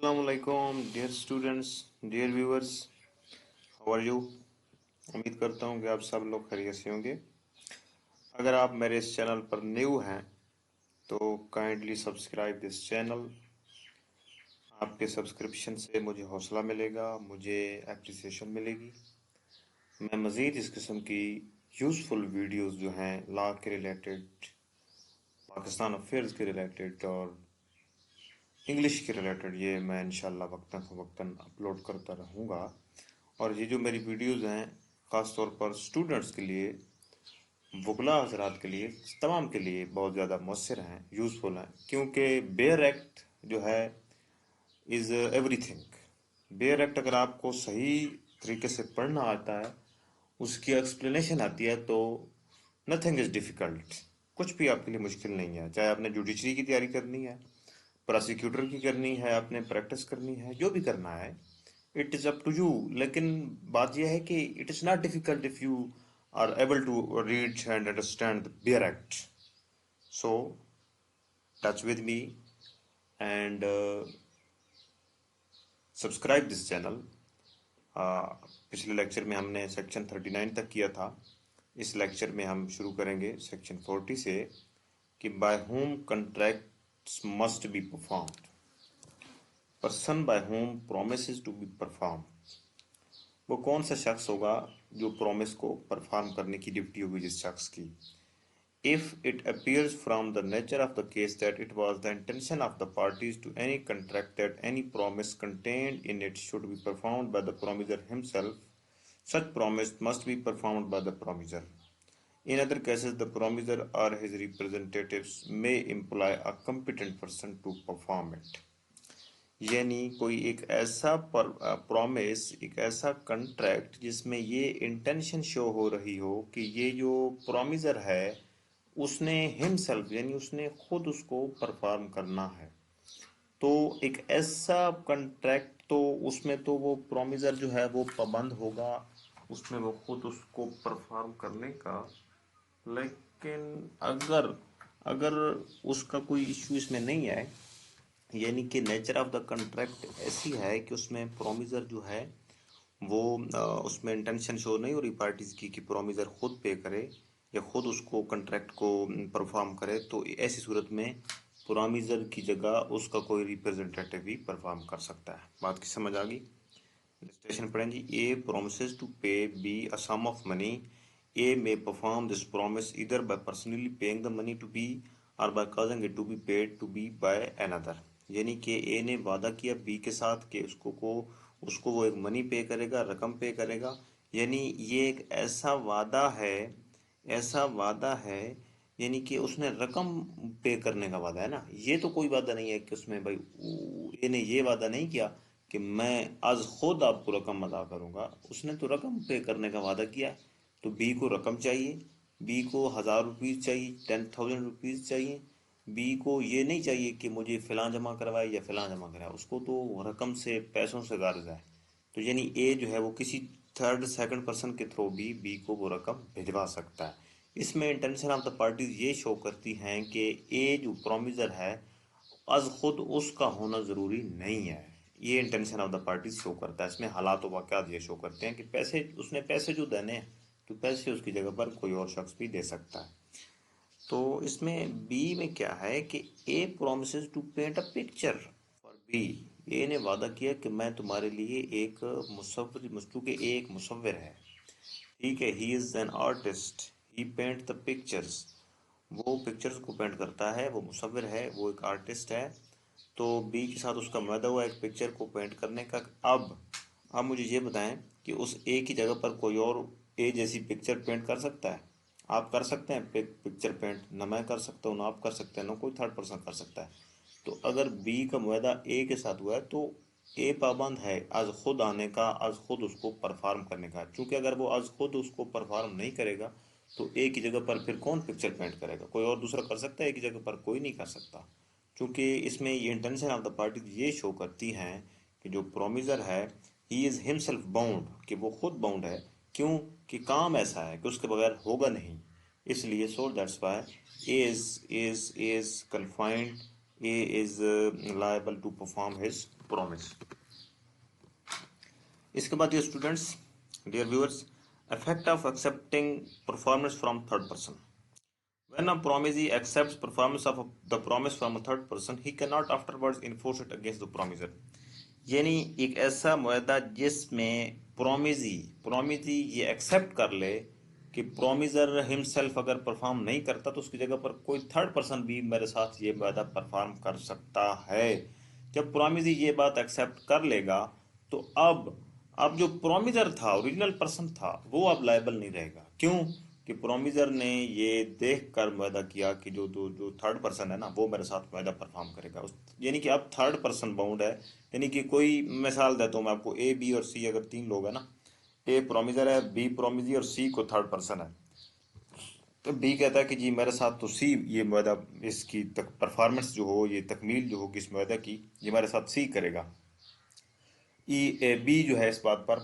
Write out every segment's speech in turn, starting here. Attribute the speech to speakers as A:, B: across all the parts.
A: Assalamualaikum dear students, dear viewers, how are you? उम्मीद करता हूँ कि आप सब लोग खैरियत से होंगे। अगर आप मेरे इस चैनल पर न्यू हैं तो काइंडली सब्सक्राइब दिस चैनल। आपके सब्सक्रिप्शन से मुझे हौसला मिलेगा, मुझे एप्रिसिएशन मिलेगी। मैं मज़ीद इस किस्म की यूज़फुल वीडियोस जो हैं लॉ के रिलेटेड, पाकिस्तान अफेयर्स के रिलेटेड और इंग्लिश के रिलेटेड ये मैं इंशाल्लाह वक्तन फ़वक्तन अपलोड करता रहूँगा। और ये जो मेरी वीडियोस हैं ख़ास तौर पर स्टूडेंट्स के लिए, वकला हजरात के लिए, तमाम के लिए बहुत ज़्यादा मौसर हैं, यूज़फुल हैं, क्योंकि बेयर एक्ट जो है इज़ एवरीथिंग। बेयर एक्ट अगर आपको सही तरीके से पढ़ना आता है, उसकी एक्सप्लेनेशन आती है, तो नथिंग इज़ डिफ़िकल्ट। कुछ भी आपके लिए मुश्किल नहीं है। चाहे आपने जुडिशरी की तैयारी करनी है, प्रोसिक्यूटर की करनी है, आपने प्रैक्टिस करनी है, जो भी करना है, it is up to you. लेकिन बात यह है कि it is not difficult if you are able to read and understand the bare act. So touch with me and subscribe this channel. पिछले लेक्चर में हमने सेक्शन 39 तक किया था। इस लेक्चर में हम शुरू करेंगे सेक्शन 40 से कि by whom contracts must be performed. Person by whom promises to be perform, वो कौन सा शख्स होगा जो प्रॉमिस को परफॉर्म करने की ड्यूटी होगी जिस शख्स की। If it appears from the nature of the case that it was the intention of the parties to any contract that any promise contained in it should be performed by the promiser himself, such promise must be performed by the promiser. In other cases, the promiser or his representatives may employ a competent person to perform it. यानी कोई एक ऐसा promise, एक ऐसा contract जिसमें ये intention show हो रही हो कि ये जो प्रॉमिसर है उसने हिमसेल्फ यानी उसने खुद उसको परफॉर्म करना है। तो एक ऐसा कंट्रैक्ट, तो उसमें तो वो प्रॉमिसर जो है वो पाबंद होगा उसमें वो खुद उसको परफॉर्म करने का। लेकिन अगर अगर उसका कोई इश्यू इसमें नहीं है, यानी कि नेचर ऑफ द कॉन्ट्रैक्ट ऐसी है कि उसमें प्रोमिसर जो है वो उसमें इंटेंशन शो नहीं हो रही पार्टीज की कि प्रोमिसर खुद पे करे या खुद उसको कॉन्ट्रैक्ट को परफॉर्म करे, तो ऐसी सूरत में प्रोमिसर की जगह उसका कोई रिप्रेजेंटेटिव भी परफॉर्म कर सकता है। बात की समझ आ गई? स्टेशन पढ़ें जी। A promises to pay B a sum of money. A may perform this promise either by personally paying the money to B or by causing it to be paid to B by another. यानी कि ए ने वादा किया B के साथ कि उसको वो एक मनी पे करेगा, रकम पे करेगा। यानी ये एक ऐसा वादा है, यानी कि उसने रकम पे करने का वादा है ना। ये तो कोई वादा नहीं है कि उसमें भाई ए ने ये वादा नहीं किया कि मैं आज खुद आपको रकम अदा करूंगा। उसने तो रकम पे करने का वादा किया। तो बी को रकम चाहिए, बी को 1,000 रुपीज़ चाहिए, 10,000 रुपीज़ चाहिए। बी को ये नहीं चाहिए कि मुझे फ़लाँ जमा करवाए या फ़लाँ जमा कराए, उसको तो रकम से, पैसों से गारज है। तो यानी ए जो है वो किसी थर्ड सेकंड पर्सन के थ्रू भी बी को वो रकम भिजवा सकता है। इसमें इंटेंशन ऑफ द पार्टीज ये शो करती हैं कि ए जो प्रोमिसर है अज खुद उसका होना ज़रूरी नहीं है। ये intention of the parties show करता है। इसमें हालात व वाक़यात ये शो करते हैं कि पैसे जो देने हैं तो पैसे उसकी जगह पर कोई और शख्स भी दे सकता है। तो इसमें बी में क्या है कि A promises to paint a picture for B. A ने वादा किया कि मैं तुम्हारे लिए एक मुसव्विर, चूंकि ए एक मुसव्विर है, ठीक है, he is an artist, he paint the pictures, वो पिक्चर्स को पेंट करता है, वो मुसव्विर है, वो एक आर्टिस्ट है। तो बी के साथ उसका वादा हुआ एक पिक्चर को पेंट करने का। अब मुझे ये बताएं कि उस ए की जगह पर कोई और ए जैसी पिक्चर पेंट कर सकता है? आप कर सकते हैं पिक्चर पेंट? ना मैं कर सकता हूँ, ना आप कर सकते हैं, ना कोई थर्ड पर्सन कर सकता है। तो अगर बी का मुआहदा ए के साथ हुआ है तो ए पाबंद है आज खुद आने का, आज खुद उसको परफॉर्म करने का। क्योंकि अगर वो आज खुद उसको परफॉर्म नहीं करेगा तो ए की जगह पर फिर कौन पिक्चर पेंट करेगा? कोई और दूसरा कर सकता है? ए की जगह पर कोई नहीं कर सकता। क्योंकि इसमें ये इंटेंशन ऑफ द पार्टी ये शो करती हैं कि जो प्रोमिसर है ही इज़ हिमसेल्फ बाउंड, कि वो खुद बाउंड है। क्यों? कि काम ऐसा है कि उसके बगैर होगा नहीं। इसलिए so that's why A is confined, A is liable to perform his promise. इसके बाद ये students, dear viewers, effect of accepting performance from third person. When a promisee accepts performance of the promise from a third person, he cannot afterwards enforce it against the promiser. यानी एक ऐसा मुआहदा जिसमें प्रोमिजी प्रोमिजी ये accept कर ले कि प्रोमिजर himself अगर perform नहीं करता तो उसकी जगह पर कोई थर्ड पर्सन भी मेरे साथ ये मुआहदा परफॉर्म कर सकता है। जब प्रोमिजी ये बात एक्सेप्ट कर लेगा तो अब जो प्रोमिजर था, ओरिजिनल पर्सन था, वो अब लायबल नहीं रहेगा। क्यों? कि प्रोमिजर ने ये देख कर मुआहदा किया कि जो थर्ड पर्सन है ना, वो मेरे साथ मुआहदा परफॉर्म करेगा। यानी कि अब थर्ड पर्सन बाउंड है। यानी कि कोई मिसाल देता हूँ मैं आपको, ए बी और सी अगर तीन लोग हैं ना, ए प्रोमिजर है, बी प्रोमिजी और सी को थर्ड पर्सन है, तो बी कहता है कि जी मेरे साथ तो सी ये मुआहदा, इसकी तक परफॉर्मेंस जो हो, ये तकमील जो होगी इस मुआहदा की, ये मेरे साथ सी करेगा। बी जो है इस बात पर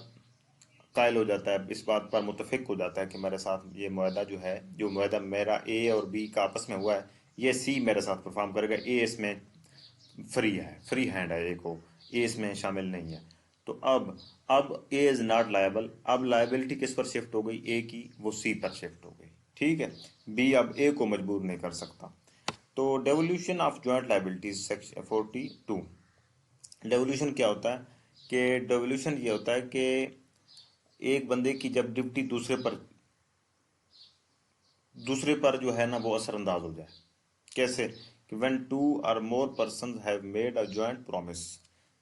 A: कायल हो जाता है, इस बात पर मुतफिक हो जाता है कि मेरे साथ ये मुआहदा जो है, जो मुआहदा मेरा ए और बी का आपस में हुआ है, ये सी मेरे साथ परफॉर्म करेगा। ए इसमें फ्री है, फ्री हैंड है, ए को, ए इसमें शामिल नहीं है। तो अब ए इज नॉट लायबल। अब लायबिलिटी किस पर शिफ्ट हो गई? ए की, वो सी पर शिफ्ट हो गई। ठीक है, बी अब ए को मजबूर नहीं कर सकता। तो devolution of joint liabilities section 42। Devolution क्या होता है? कि डेवोल्यूशन ये होता है कि एक बंदे की जब ड्यूटी दूसरे पर जो है ना वो असरअंदाज हो जाए। कैसे? कि when to or more person have made a joint promise,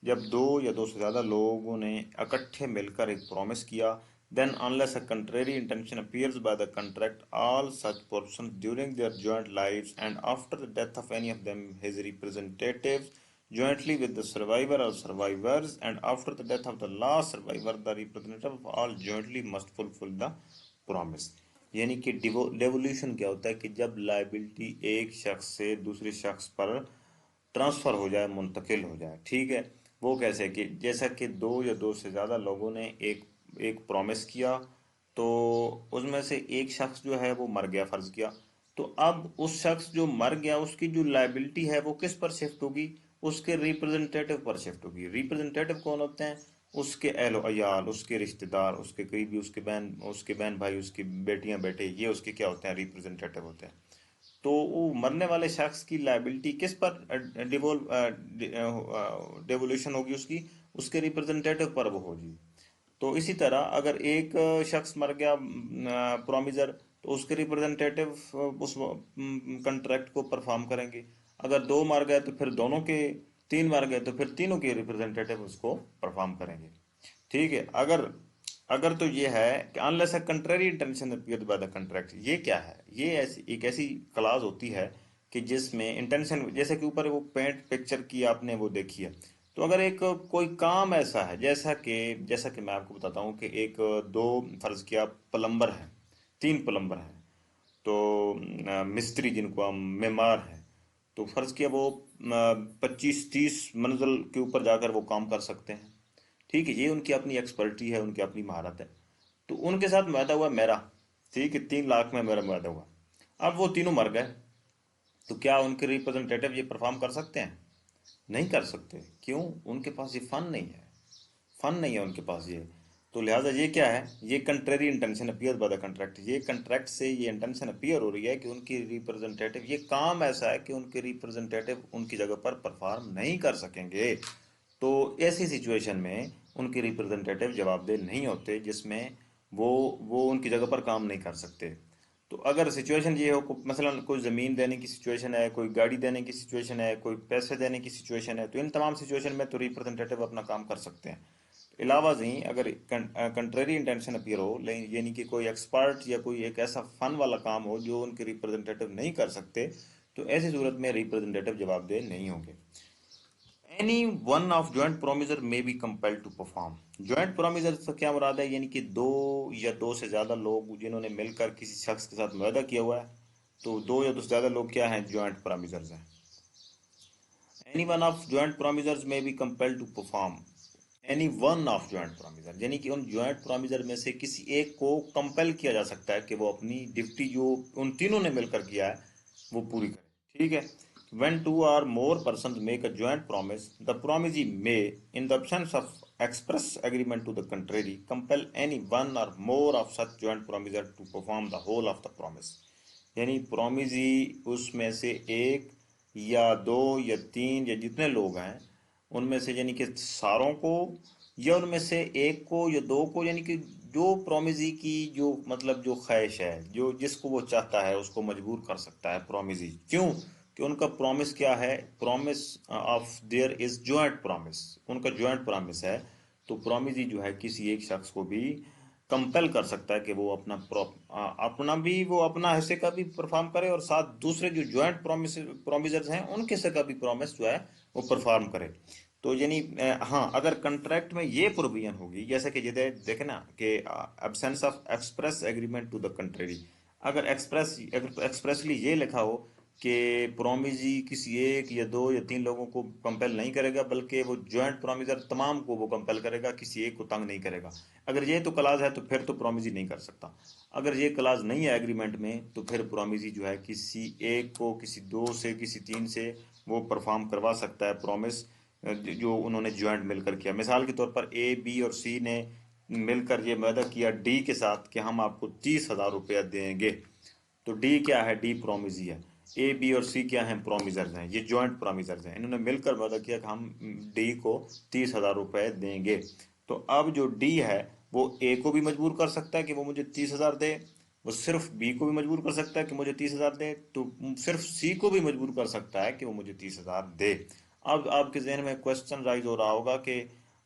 A: जब दो या दो से ज्यादा लोगों ने इकट्ठे मिलकर एक प्रॉमिस किया, then unless a contrary intention appears by the contract, all such person during their joint lives and after the death of any of them his representatives jointly with the survivor or survivors and after the death of the last survivor the representative of all jointly must fulfill the promise। यानी कि devolution क्या होता है? कि जब liability एक शख्स से दूसरे शख्स पर ट्रांसफर हो जाए, मुंतकिल हो जाए। ठीक है, वो कैसे? कि जैसा कि दो या दो से ज़्यादा लोगों ने एक एक प्रॉमिस किया, तो उसमें से एक शख्स जो है वो मर गया, फर्ज किया, तो अब उस शख्स जो मर गया उसकी जो लाइबिलिटी है वो किस पर शिफ्ट होगी? उसके रिप्रेजेंटेटिव पर शिफ्ट होगी। रिप्रेजेंटेटिव कौन होते हैं? उसके अहलो अयाल, उसके रिश्तेदार, उसके करीबी, उसके बहन भाई, उसकी बेटियां बेटे, ये उसके क्या होते हैं? रिप्रेजेंटेटिव होते हैं। तो वो मरने वाले शख्स की लाइबिलिटी किस पर डिवोल्यूशन होगी? उसके रिप्रेजेंटेटिव पर वो होगी। तो इसी तरह अगर एक शख्स मर गया प्रोमिजर, तो उसके रिप्रेजेंटेटिव उस कंट्रैक्ट को परफॉर्म करेंगे। अगर दो मर गए तो फिर दोनों के, तीन मर गए तो फिर तीनों के रिप्रेजेंटेटिव उसको परफॉर्म करेंगे। ठीक है, अगर अगर तो ये है कि unless a contrary intention appeared bye the contract. ये क्या है? ये ऐसी क्लास होती है कि जिसमें इंटेंशन, जैसे कि ऊपर वो पेंट पिक्चर की आपने वो देखी है, तो अगर एक कोई काम ऐसा है, जैसा कि मैं आपको बताता हूँ कि एक दो, फर्ज किया प्लम्बर है, तीन प्लम्बर हैं, तो मिस्त्री जिनको हम मेमार हैं, तो फर्ज किया वो 25-30 मंजिल के ऊपर जाकर वो काम कर सकते हैं। ठीक है, ये उनकी अपनी एक्सपर्टी है, उनकी अपनी महारत है। तो उनके साथ मुआहदा हुआ मेरा। ठीक है, 3 लाख में मेरा मुआहदा हुआ। अब वो तीनों मर गए, तो क्या उनके रिप्रेजेंटेटिव ये परफॉर्म कर सकते हैं? नहीं कर सकते। क्यों? उनके पास ये फंड नहीं है, फंड नहीं है उनके पास ये। तो लिहाजा ये क्या है? ये contrary intention appear bye the contract. ये कॉन्ट्रैक्ट से ये इंटेंशन अपीयर हो रही है कि उनकी रिप्रेजेंटेटिव, ये काम ऐसा है कि उनके रिप्रेजेंटेटिव उनकी जगह पर परफॉर्म नहीं कर सकेंगे। तो ऐसी सिचुएशन में उनके रिप्रेजेंटेटिव जवाबदेह नहीं होते, जिसमें वो उनकी जगह पर काम नहीं कर सकते। तो अगर सिचुएशन ये हो, मसलन कोई ज़मीन देने की सिचुएशन है, कोई गाड़ी देने की सिचुएशन है, कोई पैसे देने की सिचुएशन है, तो इन तमाम सिचुएशन में तो रिप्रेजेंटेटिव अपना काम कर सकते हैं। अलावा नहीं, अगर कंट्रेरी इंटेंशन अपीयर हो, यानी कि कोई एक्सपर्ट या कोई एक ऐसा फन वाला काम हो जो उनके रिप्रेजेंटेटिव नहीं कर सकते, तो ऐसी सूरत में रिप्रेजेंटेटिव जवाबदेह नहीं होंगे। Any one of joint promisor may be compelled to perform. Joint promisor से क्या मुराद है? यानी कि दो या दो से ज्यादा लोग जिन्होंने मिलकर किसी शख्स के साथ मुआहदा किया हुआ है, तो दो या दो से ज्यादा लोग क्या हैं? ज्वाइंट प्रोमिसर्स हैं। Any one of joint promisors में be compelled to perform. Any one of joint promisor, यानी कि उन ज्वाइंट प्रोमिसर में से किसी एक को कंपेल किया जा सकता है कि वो अपनी ड्यूटी जो उन तीनों ने मिलकर किया है वो पूरी करे। ठीक है, when two or more persons make a joint promise, the promisee may, in the absence of express agreement to the contrary, compel any one or more of such joint promisers to perform the whole of the promise. यानी promisee उसमें से एक या दो या तीन या जितने लोग हैं उनमें से यानी कि सारों को या उनमें से एक को या दो को, यानी कि जो प्रोमिजी की जो मतलब जो ख्वाहिश है, जो जिसको वो चाहता है उसको मजबूर कर सकता है प्रोमिजी। क्यों? कि उनका प्रॉमिस क्या है? Promise of their is joint promise, उनका जॉइंट प्रॉमिस है। तो प्रोमिजी जो है किसी एक शख्स को भी कंपेल कर सकता है कि वो अपना भी वो अपना हिस्से का भी परफॉर्म करे और साथ दूसरे जो जॉइंट प्रोमिजर्स हैं उनके हिस्से का भी प्रॉमिस जो है वो परफॉर्म करे। तो यानी हाँ, अगर कंट्रैक्ट में ये प्रोविजन होगी, जैसे कि देखे ना कि absence of express agreement to the country, अगर एक्सप्रेसली ये लिखा हो कि प्रोमिजी किसी एक या दो या तीन लोगों को कंपेल नहीं करेगा, बल्कि वो जॉइंट प्रोमिजर तमाम को वो कंपेल करेगा, किसी एक को तंग नहीं करेगा। अगर ये तो क्लाज है तो फिर तो प्रोमिजी नहीं कर सकता। अगर ये क्लाज नहीं है एग्रीमेंट में तो फिर प्रोमिजी जो है किसी एक को, किसी दो से, किसी तीन से वो परफॉर्म करवा सकता है प्रॉमिस जो उन्होंने ज्वाइंट मिलकर किया। मिसाल के तौर पर ए, बी और सी ने मिलकर ये वादा किया डी के साथ कि हम आपको 30,000 रुपया देंगे। तो डी क्या है? डी प्रोमिजी है। ए, बी और सी क्या है? प्रोमिजर्स हैं, ये जॉइंट प्रोमिजर्स हैं। इन्होंने मिलकर वादा किया कि हम डी को 30,000 रुपये देंगे। तो अब जो डी है वो ए को भी मजबूर कर सकता है कि वो मुझे 30,000 दे, वो सिर्फ बी को भी मजबूर कर सकता है कि मुझे 30,000 दे, तो सिर्फ सी को भी मजबूर कर सकता है कि वो मुझे 30,000 दे। अब आपके जहन में क्वेश्चन राइज हो रहा होगा कि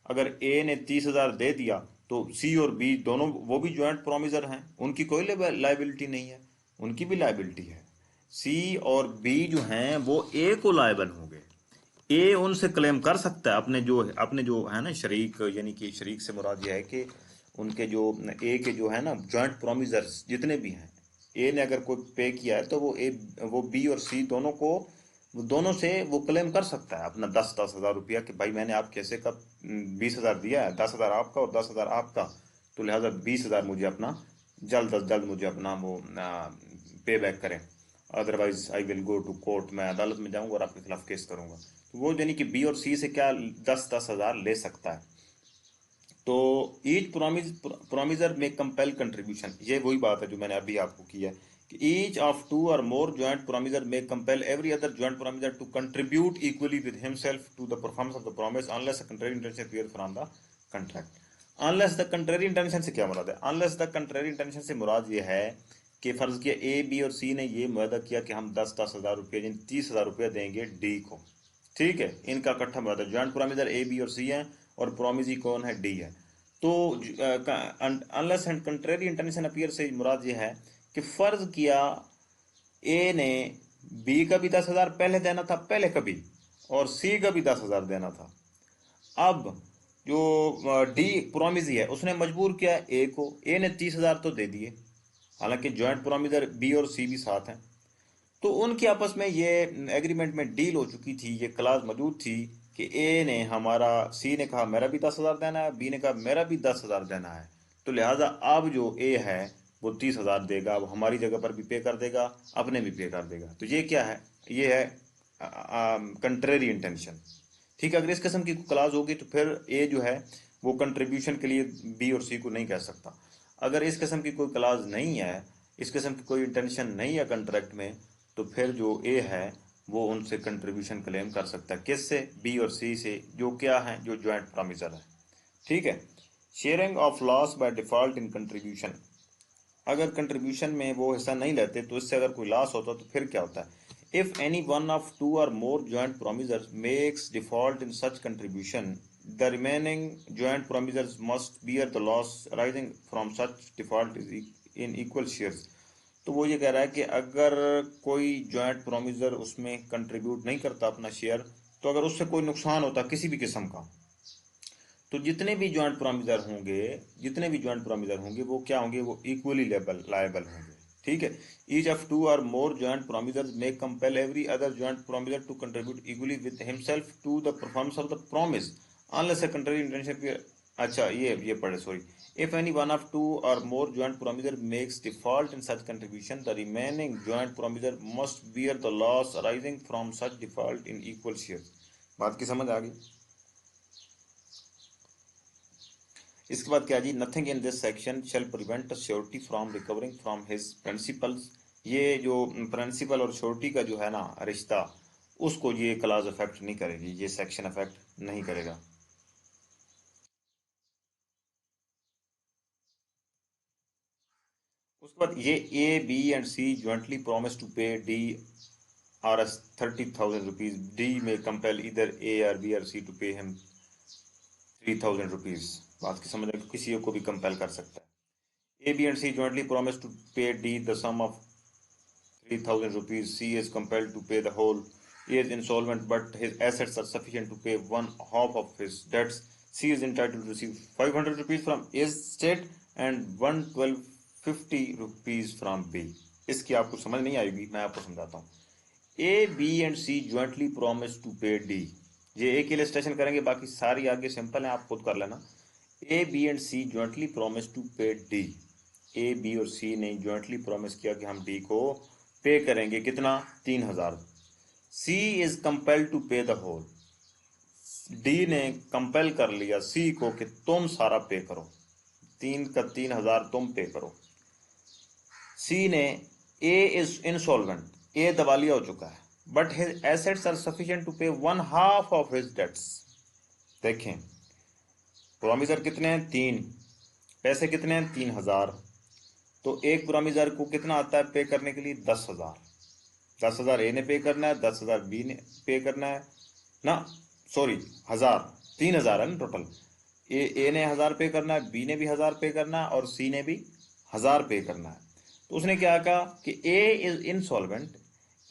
A: अगर ए ने 30,000 दे दिया तो सी और बी दोनों वो भी ज्वाइंट प्रोमिजर हैं, उनकी कोई लाइबिलिटी नहीं है। उनकी भी लाइबिलिटी है। सी और बी जो हैं वो ए को लायबल होंगे। ए उनसे क्लेम कर सकता है अपने जो है ना शरीक, यानी कि शरीक से मुराद यह है कि उनके जो ए के जो है ना जॉइंट प्रोमिजर्स जितने भी हैं, ए ने अगर कोई पे किया है तो वो बी और सी दोनों से वो क्लेम कर सकता है अपना 10,000 रुपया कि भाई मैंने आपके हिस्से का 20,000 दिया है, 10,000 आपका और 10,000 आपका, तो लिहाजा 20,000 मुझे अपना जल्द अज जल्द मुझे अपना वो पे बैक करें, otherwise I will go to court, मैं अदालत में जाऊंगा और आपके खिलाफ केस करूंगा। तो वो यानी कि बी और सी से क्या 10,000 ले सकता है। तो ईच प्रोमिजर में कंपेल कंट्रीब्यूशन, ये वही बात है जो मैंने अभी आपको की है कि each of two or more joint promisor may compel every other joint promisor to contribute equally with himself to the performance of the promise unless a contrary intention appear from the contract. Unless the contrary intention से क्या मुराद है? Unless the contrary intention से मुराद ये है कि फर्ज किया ए, B और सी ने ये वादा किया कि हम 10,000 रुपये यानी 30,000 रुपये देंगे डी को। ठीक है, इनका इकट्ठा वादा, ज्वाइंट प्रोमिजर ए, बी और सी है और प्रोमिजी कौन है? डी है। तो unless and contrary intention appear से मुराद ये है कि फर्ज किया ए ने बी का भी 10,000 पहले देना था पहले कभी, और सी का भी 10,000 देना था। अब जो डी प्रोमिजी है उसने मजबूर किया ए को, ए ने 30,000 तो दे दिए, हालांकि ज्वाइंट प्रोमिजर बी और सी भी साथ हैं। तो उनकी आपस में ये एग्रीमेंट में डील हो चुकी थी, ये क्लास मौजूद थी कि ए ने सी ने कहा मेरा भी 10,000 देना है, बी ने कहा मेरा भी 10,000 देना है। तो लिहाजा अब जो ए है वो 30,000 देगा, वो हमारी जगह पर भी पे कर देगा, अपने भी पे कर देगा। तो ये क्या है? ये है कंट्रेरी इंटेंशन। ठीक है, अगर इस किस्म की क्लास होगी तो फिर ए जो है वो कंट्रीब्यूशन के लिए बी और सी को नहीं कह सकता। अगर इस किस्म की कोई क्लास नहीं है, इस किस्म की कोई इंटेंशन नहीं है कंट्रैक्ट में, तो फिर जो ए है वो उनसे कंट्रीब्यूशन क्लेम कर सकता है। किससे? बी और सी से, जो क्या है? जो ज्वाइंट प्रोमिजर है। ठीक है। Sharing of loss by default in contribution, अगर कंट्रीब्यूशन में वो हिस्सा नहीं लेते तो इससे अगर कोई लॉस होता तो फिर क्या होता है? If any one of two or more joint promisors makes default in such contribution, the remaining joint promisors must bear the loss arising from such default in equal shares. तो वो ये कह रहा है कि अगर कोई जॉइंट प्रोमिजर उसमें कंट्रीब्यूट नहीं करता अपना शेयर, तो अगर उससे कोई नुकसान होता किसी भी किस्म का, तो जितने भी जॉइंट प्रोमिजर होंगे वो क्या होंगे? वो इक्वली लायबल होंगे। ठीक है। Each of two or more joint promisors may compel every other joint promisor to contribute equally with himself to the performance of the promise unless a contrary intention. अच्छा, ये पढ़े, sorry. If any one of two or more joint promisor makes default in such contribution, the remaining joint promisor must bear the loss arising from such default in equal shares. बात की समझ आ गई? इसके बाद क्या जी, nothing in this section shall prevent surety from recovering from his principals. ये जो प्रिंसिपल और श्योरिटी का जो है ना रिश्ता, उसको ये क्लास अफेक्ट नहीं करेगी, ये सेक्शन अफेक्ट नहीं करेगा। उसके बाद ये A B and C jointly promise to pay D R S 30,000 rupees. D may compel either A और बी और C to pay him 3,000 rupees. बात की समझ, किसी को भी कंपेल कर सकता है। A B and C jointly promise to pay D the sum of 3,000 rupees. C is compelled to pay the whole. A is insolvent, but his assets are sufficient to pay one half of his debts. C is entitled to receive 500 rupees from A's estate and 112.50 rupees from B. इसकी आपको समझ नहीं आएगी, मैं आपको समझाता हूँ। A, B and C jointly promise to pay D. ये एक इलस्ट्रेशन करेंगे, बाकी सारी आगे सिंपल है, आप खुद कर लेना। A, B and C jointly promise to pay D. A B और सी ने ज्वाइंटली प्रॉमिस किया कि हम डी को पे करेंगे, कितना? 3,000। सी is compel to pay the whole. D ने कंपेल कर लिया सी को कि तुम सारा पे करो, 3,000 तुम पे करो। सी ने, ए इज इंसॉल्वेंट, ए दिवालिया हो चुका है, but his assets are sufficient to pay one half of his debts. देखें प्रॉमिसर कितने हैं? 3। पैसे कितने हैं? 3,000। तो एक प्रॉमिसर को कितना आता है पे करने के लिए? 10,000। 10,000 ए ने पे करना है, 10,000 बी ने पे करना है ना, सॉरी 1,000, 3,000 है ना टोटल। ए ने 1,000 पे करना है, बी ने भी 1,000 पे करना है और सी ने भी 1,000 पे करना है। तो उसने क्या कहा कि A is insolvent,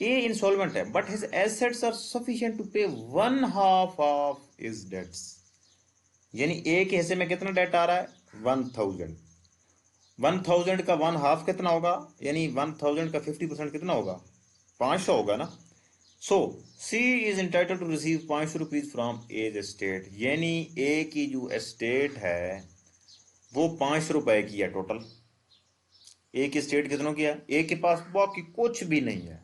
A: A insolvent है, but his assets are sufficient to pay one half of his debts. यानी ए के हिस्से में कितना डेट आ रहा है? 1,000। 1,000 का वन हाफ कितना होगा? यानी 1,000 का 50% कितना होगा? 500 होगा ना। So C is entitled to receive 500 rupees from A's estate. यानी ए की जो एस्टेट है वो 500 रुपए की है टोटल। ए की एस्टेट कितनों की है? ए के पास बाकी कुछ भी नहीं है,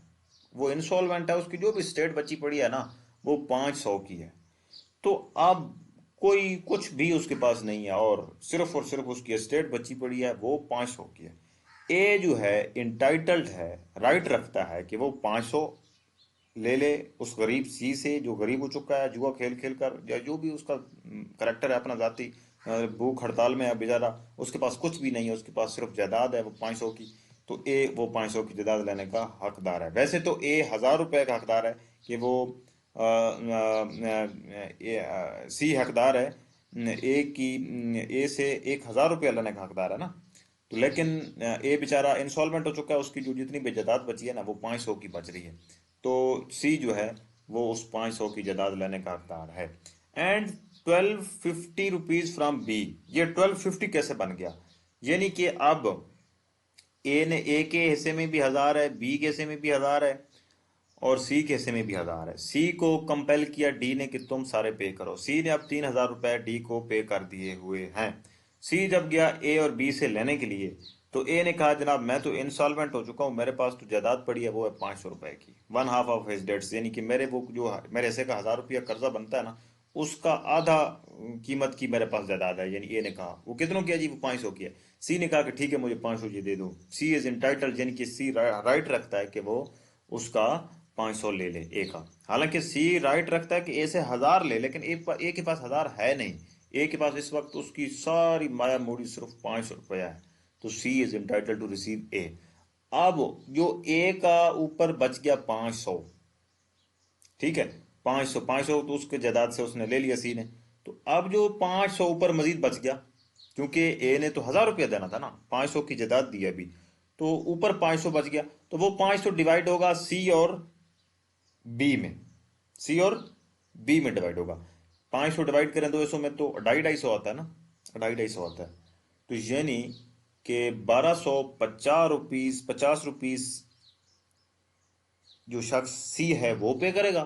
A: वो इंसॉल्वेंट है, उसकी जो भी एस्टेट बची पड़ी है ना वो 500 की है। तो अब कोई कुछ भी उसके पास नहीं है और सिर्फ उसकी एस्टेट बची पड़ी है, वो 500 की है। ए जो है इंटाइटल्ड है, राइट रखता है कि वो 500 ले ले उस गरीब सी से, जो गरीब हो चुका है जुआ खेल खेल कर, या जो भी उसका करेक्टर है अपना जाति, भूख हड़ताल में है बेचारा, उसके पास कुछ भी नहीं है, उसके पास सिर्फ जायदाद है वो 500 की। तो ए वो 500 की जायदाद लेने का हकदार है। वैसे तो ए 1,000 रुपए का हकदार है कि वो सी हकदार है ए की, ए से 1,000 रुपया लेने का हकदार है ना। तो लेकिन ए बेचारा इंसॉल्वेंट हो चुका है, उसकी जो जितनी भी जायदाद बची है ना वो 500 की बच रही है। तो सी जो है वो उस 500 की जायदाद लेने का हकदार है। And 1,250 rupees from B. ये 1,250 कैसे बन गया? यानी कि अब ए के हिस्से में भी 1,000 है, बी के हिस्से में भी 1,000 है और सी के हिस्से में भी 1,000 है। सी को कंपेल किया डी ने कि तुम सारे पे करो। सी ने अब 3,000 रुपए डी को पे कर दिए हुए हैं। सी जब गया ए और बी से लेने के लिए तो ए ने कहा जनाब मैं तो इंसॉल्वेंट हो चुका हूँ, मेरे पास तो जायदाद पड़ी है, वो है 500 रुपए की, one half of his debts. यानी कि मेरे वो जो मेरे हिस्से का 1,000 रुपया कर्जा बनता है ना, उसका आधा कीमत की मेरे पास जायदाद है। यानी ए ने कहा वो कितनों की है जी? वो 500 की है। सी ने कहा कि ठीक है मुझे 500 जी दे दो। सी इज इंटाइटल्ड, यानी कि सी राइट रखता है कि वो उसका 500 ले ले ए का। हालांकि सी राइट रखता है कि ए से 1,000 ले, लेकिन ए के पास 1,000 है नहीं। ए के पास इस वक्त उसकी सारी माया मूड़ी सिर्फ 500 रुपया है। तो C is entitled to receive A. अब जो ए का ऊपर बच गया 500, ठीक है, 500 500 तो उसके जायदाद से उसने ले लिया सी ने। तो अब जो 500 ऊपर मजीद बच गया, क्योंकि ए ने तो 1,000 रुपया देना था ना, 500 की जायदाद दी अभी, तो ऊपर 500 बच गया। तो वो 500 डिवाइड होगा सी और बी में, सी और बी में डिवाइड होगा। 500 डिवाइड करें 200 में तो 250 आता है ना, 250 आता है। तो यानी कि 1,250 रुपीज 50 रुपीज जो शख्स सी है वो पे करेगा,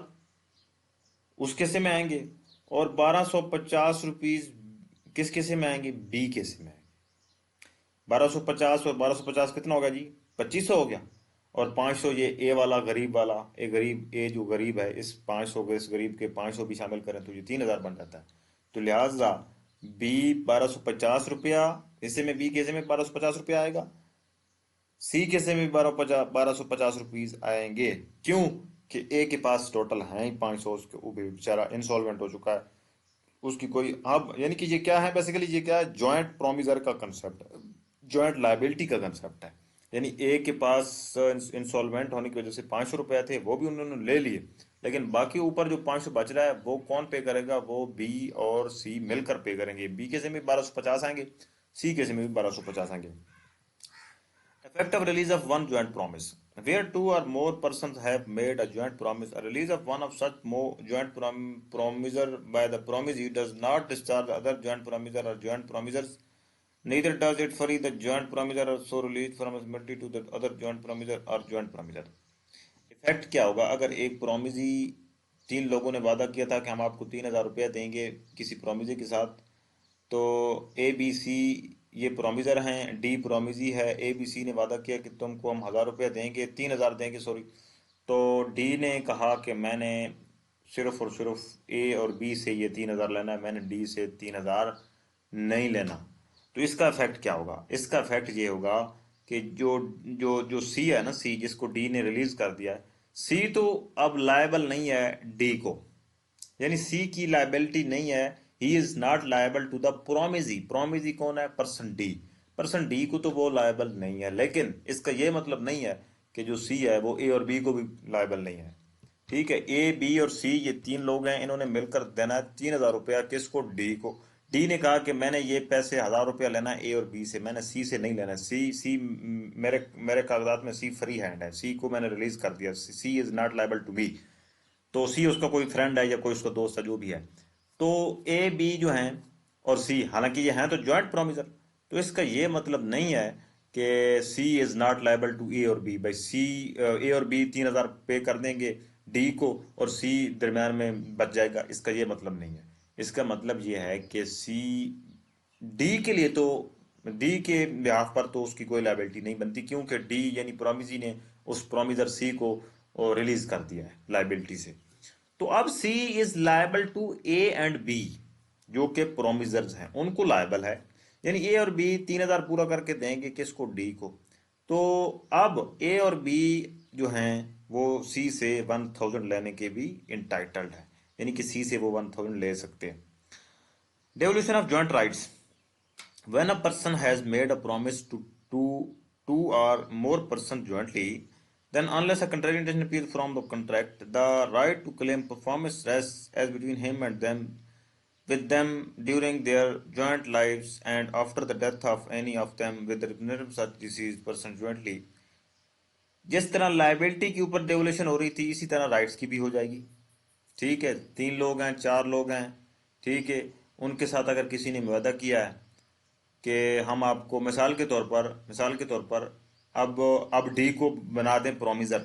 A: उसके से में आएंगे, और 1,250 रुपीज किस किस्से में आएंगे? बी के से में आएंगे। 1250 और 1250 कितना हो गया जी? 2500 हो गया। और 500 ये ए वाला गरीब वाला, ए गरीब, ए जो गरीब है, इस 500 को, इस गरीब के 500 भी शामिल करें तो ये 3000 बन जाता है। तो लिहाजा बी 1250 रुपया, हिस्से में बी के हिस्से में 1250 रुपया आएगा, सी के हिस्से में भी 1250 रुपीज आएंगे। क्यों? कि ए के पास टोटल है ही 500, उसके वो भी बेचारा इंसॉल्वेंट हो चुका है, उसकी कोई, अब यानी कि ये क्या है, बेसिकली ये क्या है, जॉइंट प्रोमिजर का कंसेप्ट, जॉइंट लाइबिलिटी का कंसेप्ट है। यानी ए के पास इंसॉल्वेंट होने की वजह से 500 रुपए थे, वो भी उन्होंने ले लिए, लेकिन बाकी ऊपर जो 500 बच रहा है वो कौन पे करेगा? वो बी और सी मिलकर पे करेंगे। बी के से में 1250 आएंगे, सी के से में भी 1250 आएंगे। Effective release of one joint promise. Where two or more persons have made a joint promise, a release of one of such joint promiser by the promisee does not discharge the other joint promiser or joint promisers. Neither does it free the joint promiser or so release from responsibility to the other joint promiser or joint promiser. Effect क्या होगा अगर एक प्रोमिजी, तीन लोगों ने वादा किया था कि हम आपको 3000 रुपया देंगे किसी प्रोमिजी के साथ, तो ए बी सी ये प्रोमिजर हैं, डी प्रोमिजी है, ए बी सी ने वादा किया कि तुमको हम 1000 रुपया देंगे, 3000 देंगे सॉरी। तो डी ने कहा कि मैंने सिर्फ और सिर्फ ए और बी से ये 3000 लेना है, मैंने डी से 3000 नहीं लेना। तो इसका इफेक्ट क्या होगा? इसका इफेक्ट ये होगा कि जो जो जो सी है ना, सी जिसको डी ने रिलीज कर दिया है, सी तो अब लायबल नहीं है डी को, यानी सी की लाइबिलिटी नहीं है, he is not liable to the promisee. Promisee कौन है? Person D. पर्सन डी को तो वो लायबल नहीं है, लेकिन इसका ये मतलब नहीं है कि जो सी है वो ए और बी को भी लायबल नहीं है। ठीक है, ए बी और सी ये तीन लोग हैं, इन्होंने मिलकर देना है 3000 रुपया किसको? डी को। डी ने कहा कि मैंने ये पैसे 1000 रुपया लेना है ए और बी से, मैंने सी से नहीं लेना है। सी मेरे मेरे कागजात में सी फ्री हैंड है, सी को मैंने रिलीज कर दिया, C is not liable to B. तो सी उसका कोई फ्रेंड है या कोई उसका दोस्त है, जो भी है। तो ए बी जो हैं और सी, हालांकि ये हैं तो जॉइंट प्रोमिसर, तो इसका ये मतलब नहीं है कि सी इज नॉट लायबल टू ए और बी। भाई सी, ए और बी 3000 पे कर देंगे डी को और सी दरम्यान में बच जाएगा, इसका ये मतलब नहीं है। इसका मतलब ये है कि सी, डी के लिए तो, डी के बिहाफ पर तो उसकी कोई लाइबिलिटी नहीं बनती, क्योंकि डी यानी प्रोमिजी ने उस प्रोमिजर सी को रिलीज कर दिया है लाइबिलिटी से। तो अब C is liable to A and B, जो कि प्रोमिजर्स हैं उनको लायबल है, यानी ए और बी 3000 पूरा करके देंगे किसको? डी को। तो अब ए और बी जो हैं वो सी से 1000 लेने के भी इंटाइटल्ड है, यानी कि सी से वो 1000 ले सकते हैं। Devolution of joint rights. When a person has made a promise to two or more persons jointly, then unless a contrary intention appears from the contract, the right to claim performance rests as between him and them, with them during their joint lives and after the death of any of them, with the representative of such deceased person jointly. जिस तरह liability के ऊपर devolution हो रही थी, इसी तरह rights की भी हो जाएगी। ठीक है, तीन लोग हैं, चार लोग हैं, ठीक है, उनके साथ अगर किसी ने वादा किया है कि हम आपको, मिसाल के तौर पर अब डी को बना दें प्रोमिजर।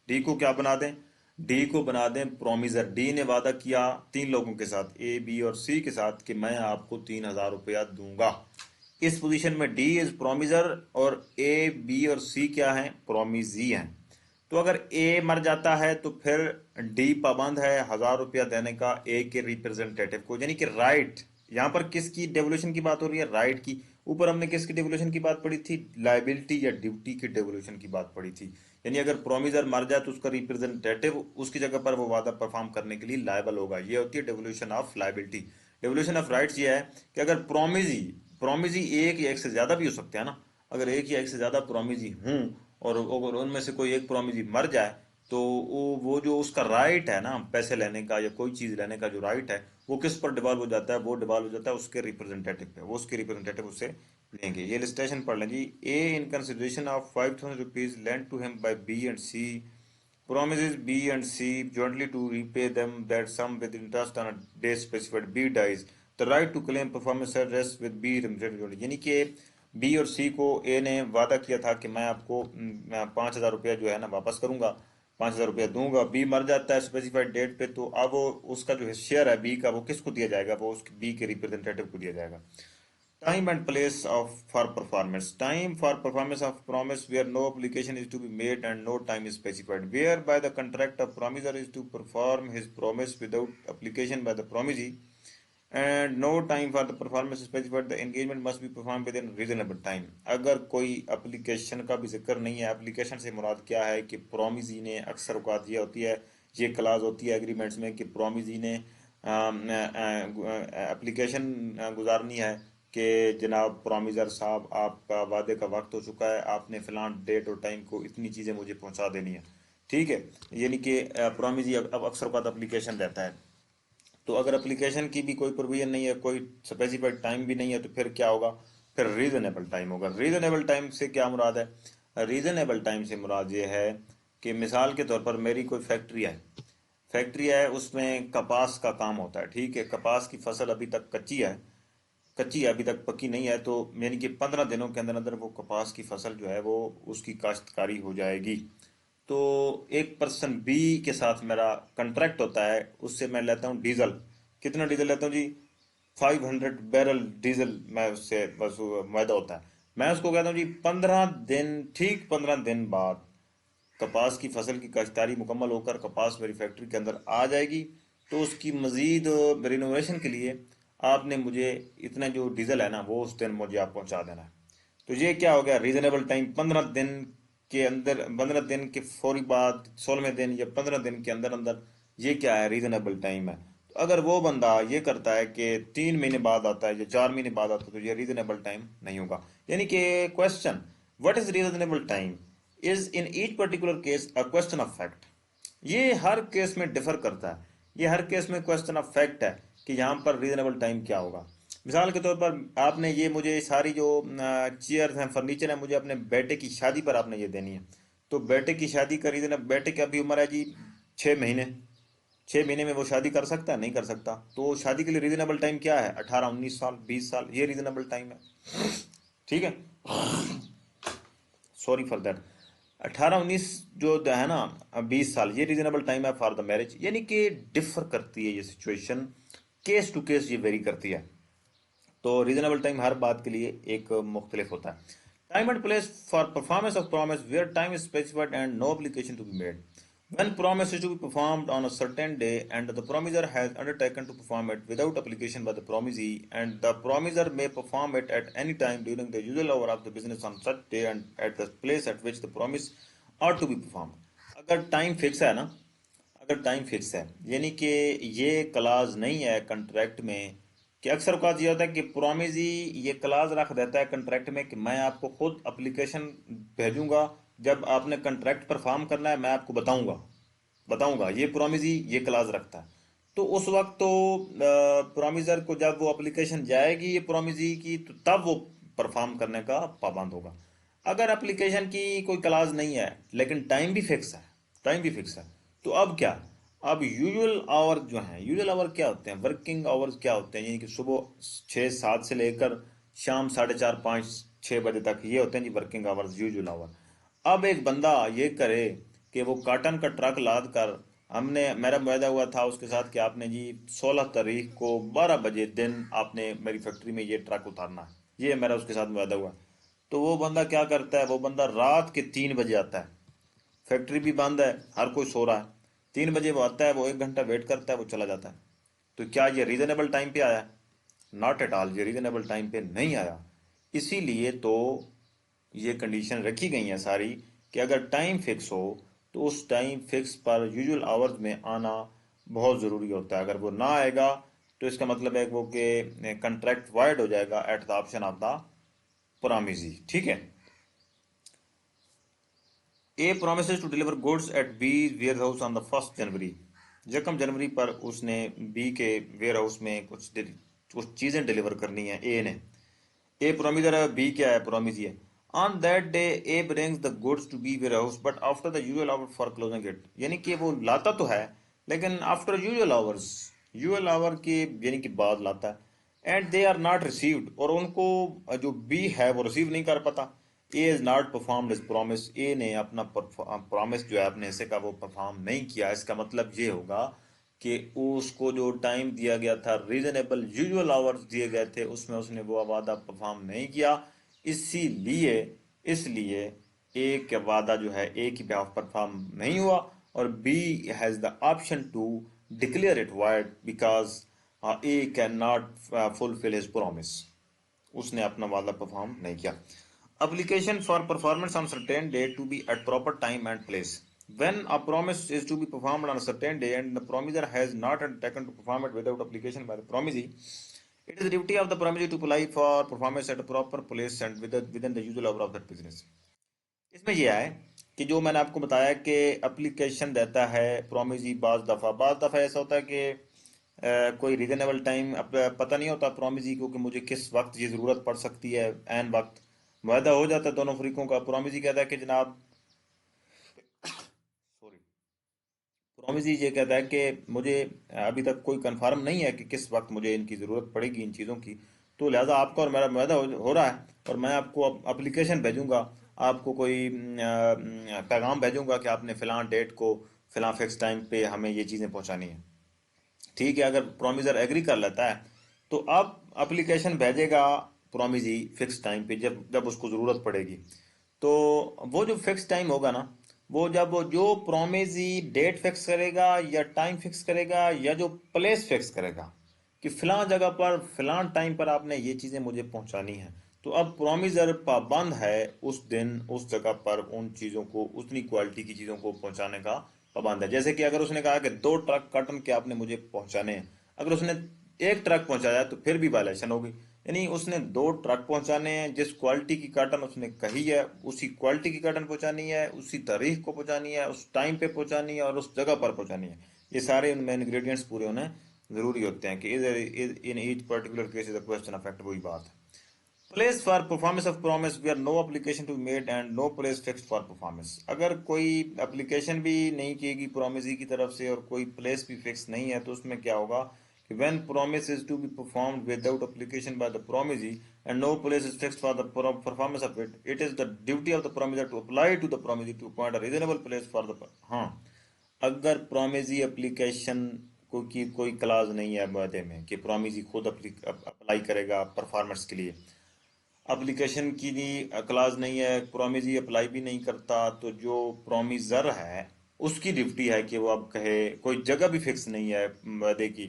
A: डी को क्या बना दें? डी को बना दें प्रोमिजर। डी ने वादा किया तीन लोगों के साथ, ए बी और सी के साथ, कि मैं आपको 3000 रुपया दूंगा। इस पोजीशन में डी इज प्रोमिजर और ए बी और सी क्या हैं? प्रोमिजी हैं। तो अगर ए मर जाता है तो फिर डी पाबंद है 1000 रुपया देने का ए के रिप्रेजेंटेटिव को, यानी कि राइट। यहां पर किसकी डेवोल्यूशन की बात हो रही है? राइट की। ऊपर हमने किसकी डेवोल्यूशन की बात पढ़ी थी? लाइबिलिटी या ड्यूटी की डेवोल्यूशन की बात पढ़ी थी। यानी अगर प्रोमिजर मर जाए तो उसका रिप्रेजेंटेटिव उसकी जगह पर वो वादा परफॉर्म करने के लिए लायबल होगा। ये होती है devolution of liability. Devolution of rights ये है कि अगर प्रोमिजी, प्रोमिजी एक या एक से ज्यादा भी हो सकते हैं ना, अगर एक या एक से ज्यादा प्रोमिजी हूं और अगर उनमें से कोई एक प्रोमिजी मर जाए, तो वो जो उसका राइट है ना पैसे लेने का या कोई चीज लेने का जो राइट है, वो किस पर डिवॉल्व हो जाता है? वो डिवॉल्व हो जाता है उसके रिप्रेजेंटेटिव पे, वो उसके रिप्रेजेंटेटिव उससे लेंगे। ये लिस्टेशन पढ़ लें जी। A in consideration of 5000 rupees lent to him by B and C promises B and C jointly to repay them that sum with interest on a day specified. B dies, the right to claim performance rests with B representative। यानी कि B और सी को ए ने वादा किया था कि मैं आपको 5000 रुपया जो है ना वापस करूंगा, 5000 रुपया दूंगा। बी मर जाता है स्पेसिफाइड डेट पे, तो अब वो उसका जो शेयर है बी का वो किसको दिया जाएगा? वो उसके बी के रिप्रेजेंटेटिव को दिया जाएगा। Time and place of for performance. Time for performance of promise where no obligation is to be made and no time is specified. Whereby the contract of promiser is to perform his promise without application by the promisee and no time for the performance is specified. The engagement must be performed within reasonable time. अगर कोई application का भी जिक्र नहीं है, application से मुराद क्या है कि प्रोमिजी ने अक्सर औकात ये होती है, ये क्लास होती है एग्रीमेंट्स में कि प्रोमिजी ने एप्लीकेशन गुजारनी है कि जनाब प्रॉमिसर साहब आपका वादे का वक्त हो चुका है, आपने फलान डेट और टाइम को इतनी चीज़ें मुझे पहुंचा देनी है। ठीक है, यानी कि प्रॉमिजी अब अक्सर औकात एप्लीकेशन रहता है। तो अगर एप्लीकेशन की भी कोई प्रोविजन नहीं है, कोई स्पेसिफाइड टाइम भी नहीं है, तो फिर क्या होगा? फिर रीजनेबल टाइम होगा। रीजनेबल टाइम से क्या मुराद है? रीजनेबल टाइम से मुराद ये है कि मिसाल के तौर पर मेरी कोई फैक्ट्री है, उसमें कपास का काम होता है। ठीक है, कपास की फसल अभी तक कच्ची है, अभी तक पकी नहीं है, तो यानी कि 15 दिनों के अंदर अंदर वो कपास की फसल जो है वो उसकी काश्तकारी हो जाएगी। तो एक पर्सन बी के साथ मेरा कंट्रैक्ट होता है, उससे मैं लेता हूँ डीजल। कितना डीजल लेता हूँ जी? 500 बैरल डीजल मैं उससे बस वायदा होता है। मैं उसको कहता हूँ जी 15 दिन, ठीक 15 दिन बाद कपास की फसल की काश्तकारी मुकम्मल होकर कपास मेरी फैक्ट्री के अंदर आ जाएगी, तो उसकी मजीद रिनोवेशन के लिए आपने मुझे इतना जो डीजल है ना वो उस दिन मुझे आप पहुंचा देना है। तो ये क्या हो गया? Reasonable time. 15 दिन के अंदर, 15 दिन के फौरी बाद, 16वें दिन या 15 दिन के अंदर अंदर, ये क्या है? रीजनेबल टाइम है। तो अगर वो बंदा ये करता है कि 3 महीने बाद आता है या 4 महीने बाद आता है, तो ये रीजनेबल टाइम नहीं होगा। यानी कि question what is reasonable time is in each particular case a question of fact. ये हर केस में डिफर करता है, ये हर केस में क्वेश्चन ऑफ फैक्ट है कि यहाँ पर रीजनेबल टाइम क्या होगा। मिसाल के तौर पर आपने ये मुझे सारी जो चेयर हैं, फर्नीचर है, मुझे अपने बेटे की शादी पर आपने ये देनी है। तो बेटे की शादी का रीजन, बेटे की अभी उम्र है जी 6 महीने। 6 महीने में वो शादी कर सकता है? नहीं कर सकता। तो शादी के लिए रीजनेबल टाइम क्या है? 18 19 साल, 20 साल, ये रीजनेबल टाइम है। ठीक है, सॉरी फॉर दैट। 18 19 जो है ना, 20 साल, ये रीजनेबल टाइम है फॉर द मैरिज। यानी कि डिफर करती है ये सिचुएशन, केस टू केस ये वेरी करती है। तो रीजनेबल टाइम हर बात के लिए एक मुख्तलिफ होता है। Time and place for performance of promise where time is specified and no obligation to be made. When promise is to be performed on a certain day and the promiser has undertaken to perform it without application by the promisee, and the promiser may perform it at any time during the usual hour of the business on such day and at the place at which the promise ought to be performed. अगर time fix है ना, अगर time fix है, यानी कि ये clause नहीं है कंट्रैक्ट में कि अक्सर औकात ये होता है कि प्रॉमिस ही ये क्लाज रख देता है कंट्रैक्ट में कि मैं आपको खुद एप्लीकेशन भेजूंगा, जब आपने कंट्रैक्ट परफॉर्म करना है मैं आपको बताऊंगा बताऊंगा। ये प्रॉमिस ही ये क्लाज रखता है। तो उस वक्त तो प्रॉमिसर को जब वो एप्लीकेशन जाएगी ये प्रॉमिस ही की, तो तब वो परफॉर्म करने का पाबंद होगा। अगर एप्लीकेशन की कोई क्लाज नहीं है लेकिन टाइम भी फिक्स है, टाइम भी फिक्स है, तो अब क्या? अब यूजुअल आवर जो हैं, यूजुअल आवर क्या होते हैं, वर्किंग आवर्स क्या होते हैं, यानी कि सुबह 6 7 से लेकर शाम 4:30 5 6 बजे तक, ये होते हैं जी वर्किंग आवर्स, यूजुअल आवर। अब एक बंदा ये करे कि वो काटन का ट्रक लाद कर, हमने मेरा वायदा हुआ था उसके साथ कि आपने जी 16 तारीख को 12 बजे दिन आपने मेरी फैक्ट्री में ये ट्रक उतारना है, ये मेरा उसके साथ वायदा हुआ। तो वो बंदा क्या करता है? वो बंदा रात के 3 बजे आता है, फैक्ट्री भी बंद है, हर कोई सो रहा है। 3 बजे वो आता है, वो 1 घंटा वेट करता है, वो चला जाता है। तो क्या ये रीजनेबल टाइम पे आया? नॉट एट ऑल, ये रीजनेबल टाइम पे नहीं आया। इसीलिए तो ये कंडीशन रखी गई है सारी कि अगर टाइम फिक्स हो तो उस टाइम फिक्स पर यूजुअल आवर्स में आना बहुत ज़रूरी होता है। अगर वो ना आएगा तो इसका मतलब है वो कि कंट्रैक्ट वाइड हो जाएगा at the option of the promisee. ठीक है। A promises to deliver goods at B warehouse on the 1 January. 1 जनवरी पर उसने बी के वेयर हाउस में कुछ चीज़ें डिलीवर करनी है ए ने। ए प्रोमिसर है, बी क्या है? प्रोमिस है। On that day A brings the goods to B warehouse but after the usual hour for closing it. यानी कि वो लाता तो है लेकिन after usual hours, usual hour के यानी कि बाद लाता है। And they are not received, और उनको जो बी है वो रिसीव नहीं कर पाता। A is not performed is promise, A ने अपना प्रॉमिस जो है अपने हिस्से का वो परफॉर्म नहीं किया। इसका मतलब ये होगा
B: कि उसको जो टाइम दिया गया था, रीजनेबल यूजुअल आवर्स दिए गए थे, उसमें उसने वो वादा परफॉर्म नहीं किया। इसीलिए इसलिए ए का वादा जो है ए की बेहाफ परफॉर्म नहीं हुआ, और B has the option to declare it wide because A can not fulfil his promise. उसने अपना वादा परफॉर्म नहीं किया। Application for performance on certain day to be at proper time and place. When a promise is to be performed on a certain day and the promiser has not undertaken to perform it without application by the promisee, it is the duty of the promisee to apply for performance at a proper place and within the usual hour of that business. इसमें यह है कि जो मैंने आपको बताया कि application देता है प्रोमिजी, बाज दफ़ा ऐसा होता है कि कोई रीजनेबल टाइम पता नहीं होता प्रोमिजी को कि मुझे किस वक्त ये ज़रूरत पड़ सकती है। एन वक्त वायदा हो जाता है दोनों फरीकों का। प्रोमिजी कहता है कि जनाब, सॉरी, प्रोमिजी ये कहता है कि मुझे अभी तक कोई कंफर्म नहीं है कि किस वक्त मुझे इनकी ज़रूरत पड़ेगी, इन चीज़ों की। तो लिहाजा आपका और मेरा वायदा हो रहा है, और मैं आपको एप्लीकेशन भेजूंगा, आपको कोई पैगाम भेजूंगा कि आपने फ़लाँ डेट को फ़लाँ फिक्स टाइम पे हमें ये चीज़ें पहुंचानी है। ठीक है, अगर प्रोमिजर एग्री कर लेता है तो अब एप्लीकेशन भेजेगा प्रोमिजी फिक्स टाइम पे, जब जब उसको ज़रूरत पड़ेगी। तो वो जो फिक्स टाइम होगा ना, वो जब वो जो प्रोमिजी डेट फिक्स करेगा या टाइम फिक्स करेगा या जो प्लेस फिक्स करेगा कि फिलां जगह पर फिलां टाइम पर आपने ये चीज़ें मुझे पहुंचानी है, तो अब प्रोमिजर पाबंद है उस दिन उस जगह पर उन चीज़ों को, उतनी क्वालिटी की चीज़ों को पहुंचाने का पाबंद है। जैसे कि अगर उसने कहा कि 2 ट्रक कॉटन के आपने मुझे पहुंचाने हैं, अगर उसने 1 ट्रक पहुंचाया तो फिर भी वायलेशन होगी। यानी उसने 2 ट्रक पहुंचाने हैं, जिस क्वालिटी की कॉटन उसने कही है उसी क्वालिटी की कॉटन पहुंचानी है, उसी तारीख को पहुंचानी है, उस टाइम पे पहुंचानी है और उस जगह पर पहुंचानी है। ये सारे उनमें इंग्रेडिएंट्स पूरे होने जरूरी होते हैं कि in each particular case is a question of fact. वही बात है। Place for performance of promise where no application to made and no place fixed for performance. अगर कोई एप्लीकेशन भी नहीं किएगी प्रोमिस की तरफ से और कोई प्लेस भी फिक्स नहीं है, तो उसमें क्या होगा कि when promise is to be performed without application by the promisee and no place is fixed for the performance of it, it is the duty of the promisor to apply to the promisee to appoint a reasonable place for the. हाँ, अगर promisee application को की कोई clause नहीं है वादे में कि प्रोमिसी खुद अप्लाई करेगा परफॉर्मेंस के लिए, एप्लीकेशन की क्लाज नहीं है, प्रोमिजी अप्लाई भी नहीं करता, तो जो प्रोमिजर है उसकी ड्यूटी है कि वो अब कहे, कोई जगह भी फिक्स नहीं है वादे की,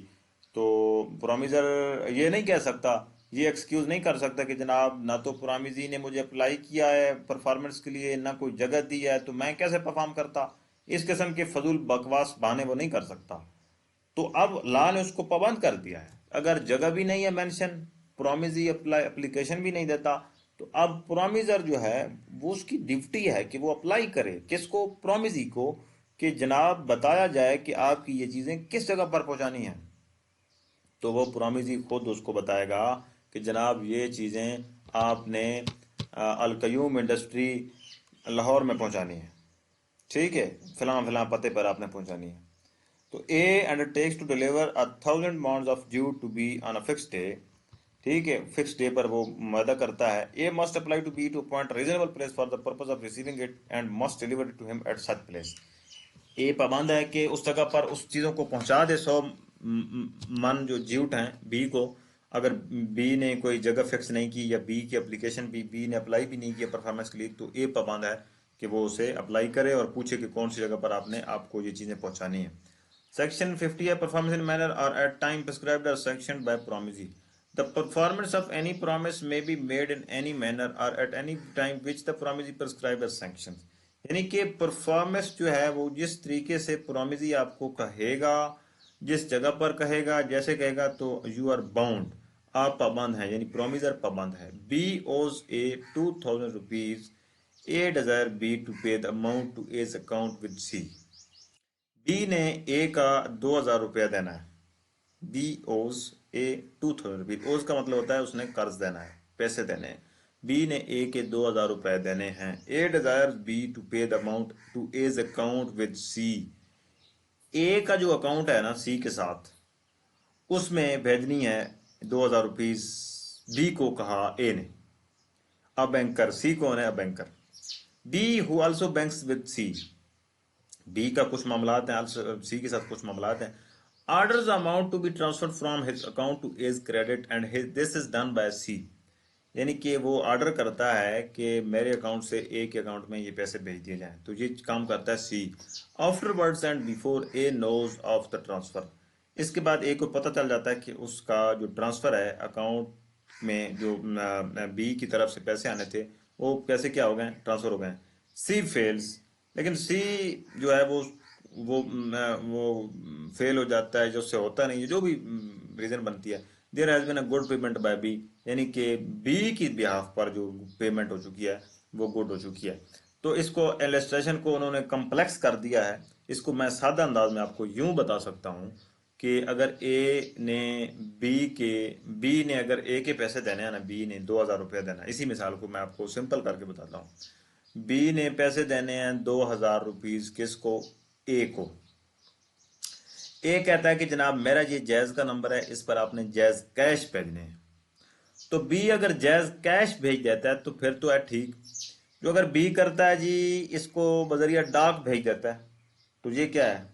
B: तो प्रोमिजर ये नहीं कह सकता, ये एक्सक्यूज नहीं कर सकता कि जनाब ना तो प्रोमिजी ने मुझे अप्लाई किया है परफॉर्मेंस के लिए, ना कोई जगह दी है, तो मैं कैसे परफॉर्म करता। इस किस्म के फजूल बकवास बहाने वो नहीं कर सकता। तो अब लॉ ने उसको पाबंद कर दिया है। अगर जगह भी नहीं है मेंशन, प्रोमिजी अप्लाई एप्लीकेशन भी नहीं देता, तो अब प्रोमिजर जो है वो उसकी ड्यूटी है कि वो अप्लाई करे किसको, प्रोमिजी को, कि जनाब बताया जाए कि आपकी ये चीज़ें किस जगह पर पहुंचानी है। तो वो प्रोमिजी खुद उसको बताएगा कि जनाब ये चीज़ें आपने अलकयूम इंडस्ट्री लाहौर में पहुंचानी है। ठीक है, फिलां फिलां पते पर आपने पहुंचानी है। तो A undertakes to deliver 1,000 pounds of jute to B on a fix day. ठीक है, फिक्स डे पर वो वादा करता है। A must apply to B to appoint reasonable place for the purpose of receiving it and must deliver it to him at such place. A पाबंद है कि उस जगह पर उस चीज़ों को पहुंचा दे 100 मन जो ज्यूट हैं बी को। अगर बी ने कोई जगह फिक्स नहीं की या बी की एप्लीकेशन भी बी ने अप्लाई भी नहीं किया परफॉर्मेंस के लिए, तो ए पाबंद है कि वो उसे अप्लाई करे और पूछे कि कौन सी जगह पर आपको ये चीज़ें पहुंचानी है। Section 50 है performance in manner or at time prescribed or sanctioned by promisee. The performance of any promise may be made in any manner or at any time which the promisee prescribed or sanctions. यानी कि performance जो है वो जिस तरीके से promisee आपको कहेगा, जिस जगह पर कहेगा, जैसे कहेगा, तो यू आर बाउंड, आप पाबंद हैं, यानी प्रोमिसर पाबंद है। B owes A 2,000 rupees, A desire B to pay the amount to A's account with C. B ने ए का 2,000 रुपया देना है। B owes A 2,000 rupees. ओज का मतलब होता है उसने कर्ज देना है, पैसे देने हैं। बी ने ए के 2,000 रुपए देने हैं। A desire B to pay the amount to A's account with C. A का जो अकाउंट है ना सी के साथ, उसमें भेजनी है 2,000 रुपीज। बी को कहा ए ने। अब बैंकर सी कौन है? अब banker B who also banks with C. B का कुछ मामलात हैं, सी के साथ कुछ मामलात हैं। Orders amount to be transferred from his account to A's credit and this is done by C. यानी कि वो ऑर्डर करता है कि मेरे अकाउंट से ए के अकाउंट में ये पैसे भेज दिए जाएं, तो ये काम करता है C. Afterwards and before A knows of the transfer, इसके बाद ए को पता चल जाता है कि उसका जो ट्रांसफर है अकाउंट में जो बी की तरफ से पैसे आने थे वो पैसे क्या हो गए, ट्रांसफर हो गए। सी फेल्स, लेकिन सी जो है वो फेल हो जाता है, जो उससे होता नहीं है, जो भी रीजन बनती है। There has been a good payment by B, यानी कि बी की बिहाफ पर जो पेमेंट हो चुकी है वो गुड हो चुकी है। तो इसको इलस्ट्रेशन को उन्होंने कम्प्लेक्स कर दिया है। इसको मैं सादा अंदाज में आपको यूं बता सकता हूं कि अगर ए ने बी ने अगर ए के पैसे देने हैं ना, बी ने 2,000 रुपया देना है, इसी मिसाल को मैं आपको सिंपल करके बताता हूँ। बी ने पैसे देने हैं 2,000 रुपीज किसको, ए को। ए कहता है कि जनाब मेरा ये जैज का नंबर है, इस पर आपने जैज कैश भेजने हैं। तो बी अगर जैज कैश भेज देता है तो फिर तो है ठीक। जो अगर बी करता है जी इसको बजरिया डाक भेज देता है, तो ये क्या है,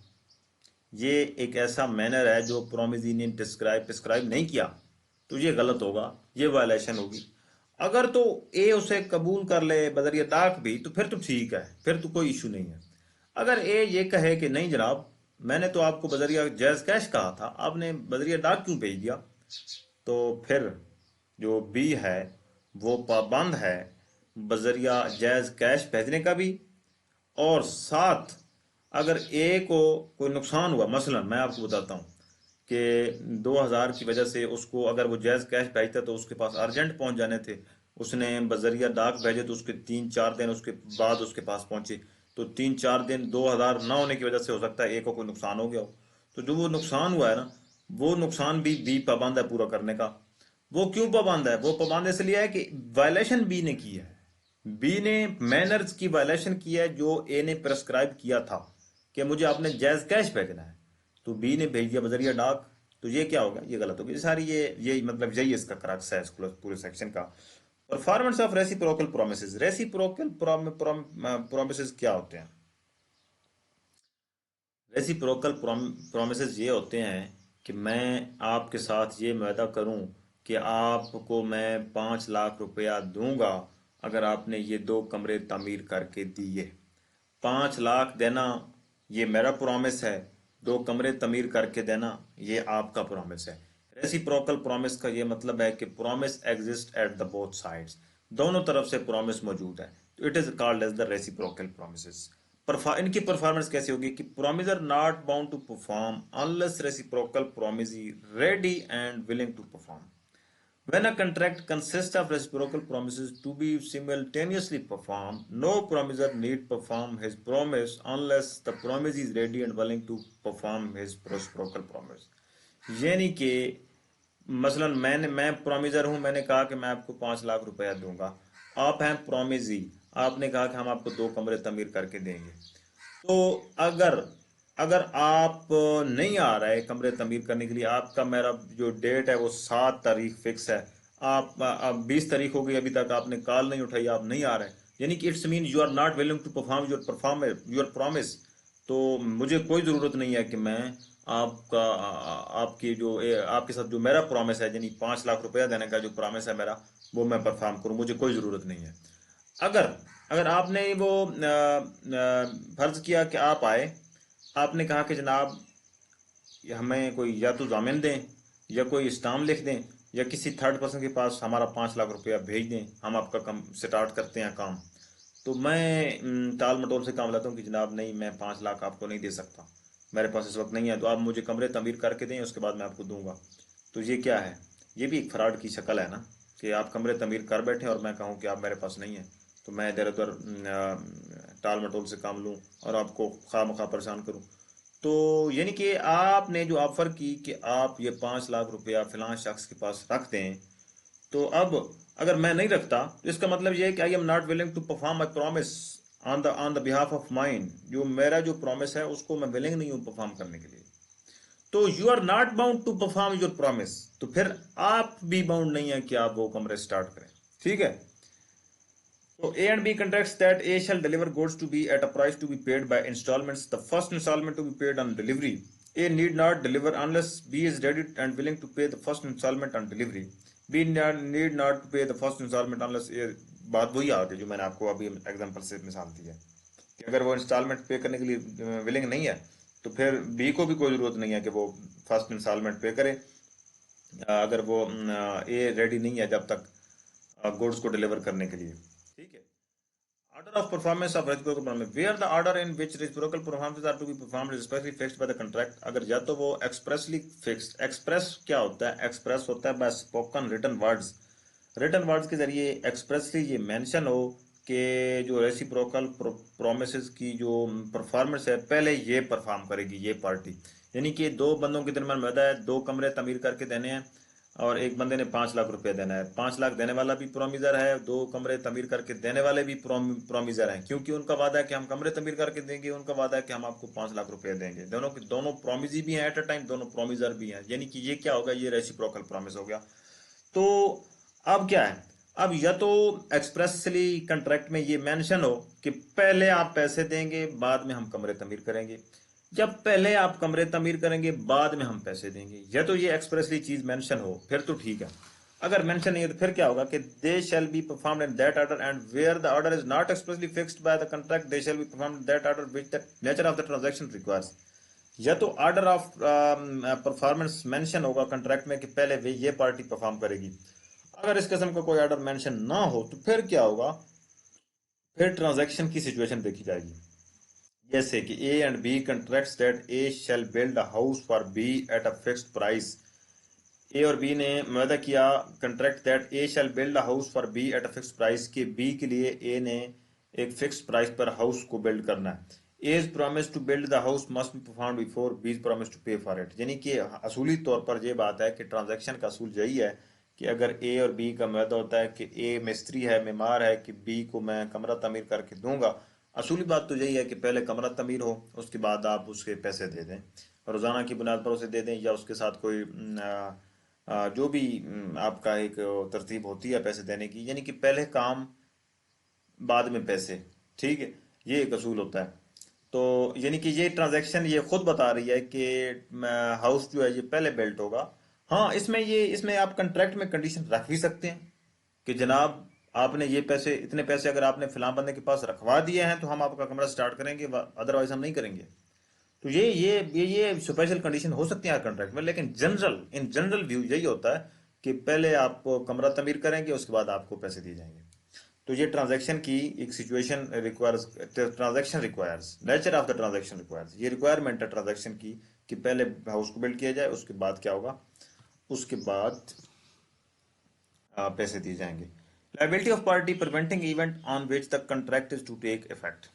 B: ये एक ऐसा मैनर है जो प्रोमिजी ने प्रिस्क्राइब नहीं किया, तो ये गलत होगा, ये वायलेशन होगी। अगर तो ए उसे कबूल कर ले बजरिया डाक भी, तो फिर तो ठीक है, फिर तो कोई इशू नहीं है। अगर ए ये कहे कि नहीं जनाब, मैंने तो आपको बजरिया जैज कैश कहा था, आपने बजरिया डाक क्यों भेज दिया, तो फिर जो बी है वो पाबंद है बजरिया जैज कैश भेजने का भी। और साथ अगर ए को कोई नुकसान हुआ, मसलन मैं आपको बताता हूँ कि 2,000 की वजह से उसको, अगर वो जैज कैश भेजता तो उसके पास अर्जेंट पहुंच जाने थे, उसने बजरिया डाक भेजे तो उसके 3-4 दिन उसके बाद उसके पास पहुंचे, तो 3-4 दिन 2,000 ना होने की वजह से हो सकता है ए को कोई नुकसान हो गया हो। तो जो वो नुकसान हुआ है ना, वो नुकसान भी बी पाबंद है पूरा करने का। वो क्यों पाबंद है, वो पाबंद इसलिए है कि वायलेशन बी ने की है, बी ने मैनर्स की वायलेशन की है जो ए ने प्रेस्क्राइब किया था कि मुझे आपने जैज कैश भेजना है, तो बी ने भेज दिया बजरिया डाक, तो ये क्या हो गया, ये गलत हो गया। ये सारी ये मतलब यही इसका क्रक्स है इस पूरे सेक्शन का। Performance of reciprocal promises. Reciprocal promises क्या होते हैं? रेसिप्रोकल प्रोमिसेस ये होते हैं कि मैं आपके साथ ये वादा करूं कि आपको मैं 5 लाख रुपया दूंगा अगर आपने ये 2 कमरे तामीर करके दिए। 5 लाख देना ये मेरा प्रॉमिस है, 2 कमरे तामीर करके देना ये आपका प्रॉमिस है। रेसिप्रोकल प्रॉमिस का ये मतलब है कि promise exist at the both sides, दोनों तरफ से प्रॉमिस मौजूद है, तो it is called as the reciprocal promises. इनकी परफॉर्मेंस कैसे होगी कि promiser not bound to perform unless reciprocal promisee ready and willing to perform। When a contract consists of reciprocal promises to be simultaneously performed, no promiser need perform his promise unless the promisee is ready and willing to perform his reciprocal promise। यानी कि मसलन मैं प्रोमिजर हूं, मैंने कहा कि मैं आपको 5 लाख रुपया दूंगा, आप हैं प्रोमिजी, आपने कहा कि हम आपको 2 कमरे तमीर करके देंगे। तो अगर अगर आप नहीं आ रहे कमरे तमीर करने के लिए, आपका मेरा जो डेट है वो 7 तारीख फिक्स है, आप 20 तारीख हो गई अभी तक आपने कॉल नहीं उठाई, आप नहीं आ रहे, यानी कि it's mean you are not willing to perform your promise. तो मुझे कोई ज़रूरत नहीं है कि मैं आपका आपकी जो आपके साथ जो मेरा प्रॉमिस है, यानी 5 लाख रुपया देने का जो प्रॉमिस है मेरा, वो मैं परफॉर्म करूं, मुझे कोई ज़रूरत नहीं है। अगर अगर आपने वो फर्ज किया कि आप आए, आपने कहा कि जनाब हमें कोई या तो जामिन दें या कोई स्टाम्प लिख दें या किसी थर्ड पर्सन के पास हमारा 5 लाख रुपया भेज दें, हम आपका काम स्टार्ट करते हैं काम। तो मैं टाल मटोल से काम लेता हूँ कि जनाब नहीं, मैं 5 लाख आपको नहीं दे सकता, मेरे पास इस वक्त नहीं है, तो आप मुझे कमरे तमीर करके दें, उसके बाद मैं आपको दूंगा। तो ये क्या है, ये भी एक फ्रॉड की शक्ल है ना, कि आप कमरे तमीर कर बैठे और मैं कहूँ कि आप मेरे पास नहीं है, तो मैं इधर उधर टाल मटोल से काम लूँ और आपको खा मखा परेशान करूँ। तो यानी कि आपने जो ऑफर की कि आप ये 5 लाख रुपया फिलां शख्स के पास रख दें, तो अब अगर मैं नहीं रखता तो इसका मतलब ये है कि I am not willing to perform my promise on the behalf of mind, जो मेरा जो प्रॉमिस है उसको मैं विलिंग नहीं हूँ परफॉर्म करने के लिए। तो you are not bound to perform your promise, तो फिर आप भी बाउंड नहीं है कि आप वो कमरे स्टार्ट करें, ठीक है। So A and B contracts that A shall deliver goods to B at a price to be paid by installments. The first installment to be paid on delivery A need not deliver unless B is ready and willing to pay the first installment on delivery. Need not to pay the first installment unless A, बात वही आ गई जो मैंने आपको अभी example से मिसाल दी है कि अगर वो इंस्टॉलमेंट पे करने के लिए विलिंग नहीं है तो फिर बी को भी कोई जरूरत नहीं है कि वो फर्स्ट इंस्टॉलमेंट पे करे, अगर वो ए रेडी नहीं है जब तक गुड्स को डिलीवर करने के लिए। ठीक है। Order of performance of reciprocal promise, where the order in which reciprocal performances are to be performed is specially fixed by the contract। अगर या तो वो expressly fixed, express क्या होता है, express होता है by spoken written words, written words के जरिए expressly ये mention हो कि जो रेसिप्रोकल प्रोमिसेस की जो परफॉर्मेंस है पहले ये परफॉर्म करेगी ये पार्टी, यानी कि दो बंदों के दरमियान वादा है, दो कमरे तमीर करके देने हैं और एक बंदे ने 5 लाख रुपया देना है। 5 लाख देने वाला भी प्रोमिजर है, दो कमरे तमीर करके देने वाले भी प्रोमिजर हैं, क्योंकि उनका वादा है कि हम कमरे तमीर करके देंगे, उनका वादा है कि हम आपको 5 लाख रुपया देंगे। दोनों के दोनों प्रोमिजी भी हैं एट अ टाइम, दोनों प्रोमिजर भी हैं, यानी कि ये क्या होगा, ये रेसिप्रोकल प्रॉमिस हो गया। तो अब क्या है, अब या तो एक्सप्रेसली कंट्रैक्ट में ये मेंशन हो कि पहले आप पैसे देंगे बाद में हम कमरे तमीर करेंगे, जब पहले आप कमरे तमीर करेंगे बाद में हम पैसे देंगे, या तो ये एक्सप्रेसली चीज मेंशन हो फिर तो ठीक है। अगर मेंशन नहीं है तो फिर क्या होगा कि they shall be performed in that order and where the order is not expressly fixed by the contract they shall be performed in that order which the nature of the transaction requires. या तो order of performance mention होगा contract में कि पहले वे ये party perform करेगी। अगर इस किस्म का कोई ऑर्डर मेंशन ना हो तो फिर क्या होगा, फिर ट्रांजैक्शन की सिचुएशन देखी जाएगी, जैसे कि A and B contracts that A shall build a house for B at a fixed price. A और बी ने वादा किया contract that A shall build a house for B at a fixed price, कि B के लिए A ने एक fixed price पर हाउस को बिल्ड करना है। A's promise to build the house must be performed before B promise to pay for it, यानी कि असूली तौर पर यह बात है कि ट्रांजैक्शन का असूल यही है कि अगर ए और बी का वादा होता है कि ए मिस्त्री है, मेमार है, कि बी को मैं कमरा तमीर करके दूंगा, असूली बात तो यही है कि पहले कमरा तमीर हो उसके बाद आप उसके पैसे दे दें, रोजाना की बुनियाद पर उसे दे दें, या उसके साथ कोई जो भी आपका एक तरतीब होती है पैसे देने की, यानी कि पहले काम बाद में पैसे। ठीक है, ये एक असूल होता है। तो यानी कि ये ट्रांजैक्शन ये खुद बता रही है कि हाउस जो है ये पहले बिल्ट होगा। हाँ, इसमें आप कंट्रैक्ट में कंडीशन रख भी सकते हैं कि जनाब आपने ये पैसे, इतने पैसे अगर आपने फिलां बंदे के पास रखवा दिए हैं तो हम आपका कमरा स्टार्ट करेंगे, अदरवाइज हम नहीं करेंगे। तो ये स्पेशल कंडीशन हो सकती है कॉन्ट्रैक्ट में, लेकिन इन जनरल व्यू यही होता है कि पहले आप कमरा तमीर करेंगे उसके बाद आपको पैसे दिए जाएंगे। तो ये ट्रांजैक्शन की एक situation requires, transaction requires, nature of the transaction requires, ये रिक्वायरमेंट है ट्रांजैक्शन की कि पहले हाउस को बिल्ड किया जाए, उसके बाद क्या होगा, उसके बाद पैसे दिए जाएंगे। Liability of party preventing event on which the contract is to take effect.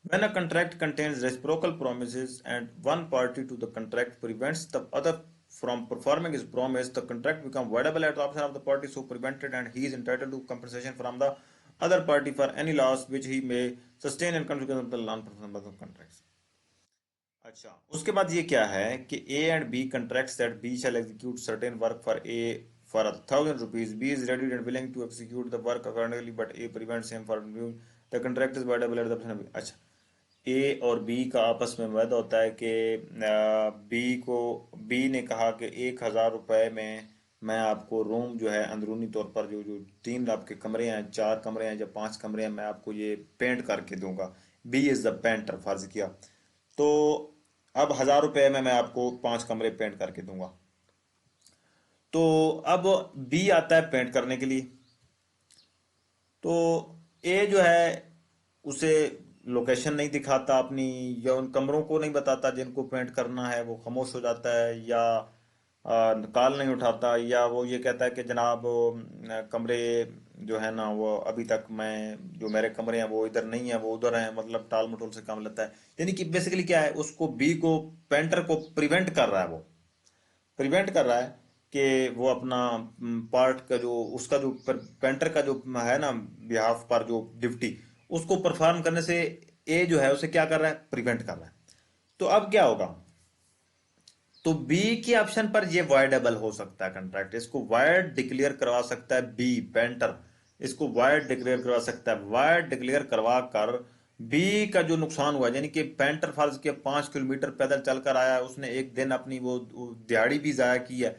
B: When a contract contains reciprocal promises and one party to the contract prevents the other from performing his promise, the contract becomes voidable at the option of the party so prevented, and he is entitled to compensation from the other party for any loss which he may sustain in consequence of the non-performance of contracts। अच्छा, उसके बाद ये क्या है कि A and B contracts that B shall execute certain work for A for 1,000 rupees. B is ready and willing to execute the work accordingly, but A prevents him from doing the contract is voidable at the option of B। अच्छा, ए और B का आपस में वादा होता है कि B ने कहा कि 1,000 रुपए में मैं आपको रूम जो है अंदरूनी तौर पर जो जो 3 आपके कमरे हैं, 4 कमरे हैं या 5 कमरे हैं, मैं आपको ये पेंट करके दूंगा। बी इज द पेंटर, फर्ज किया। तो अब 1,000 रुपए में मैं आपको 5 कमरे पेंट करके दूंगा। तो अब बी आता है पेंट करने के लिए, तो ए जो है उसे लोकेशन नहीं दिखाता अपनी, या उन कमरों को नहीं बताता जिनको पेंट करना है, वो खामोश हो जाता है, या कॉल नहीं उठाता, या वो ये कहता है कि जनाब कमरे जो है ना वो अभी तक मैं, जो मेरे कमरे हैं वो इधर नहीं है, वो उधर हैं, मतलब टाल मटोल से काम लेता है। यानी कि बेसिकली क्या है, उसको बी को, पेंटर को प्रिवेंट कर रहा है, वो प्रिवेंट कर रहा है कि वो अपना पार्ट का जो उसका जो पेंटर का जो है ना बिहाफ पर जो ड्यूटी उसको परफॉर्म करने से ए जो है उसे क्या कर रहा है, प्रिवेंट कर रहा है। तो अब क्या होगा, तो बी के ऑप्शन पर ये वाइडेबल हो सकता है कंट्रैक्ट, इसको वाइड डिक्लेयर करवा सकता है बी पेंटर, इसको वाइड डिक्लेयर करवा सकता है। वाइड डिक्लेयर करवा कर बी का जो नुकसान हुआ, यानी कि पेंटर फर्ज के 5 किलोमीटर पैदल चलकर आया, उसने एक दिन अपनी वो दिहाड़ी भी जाया की है,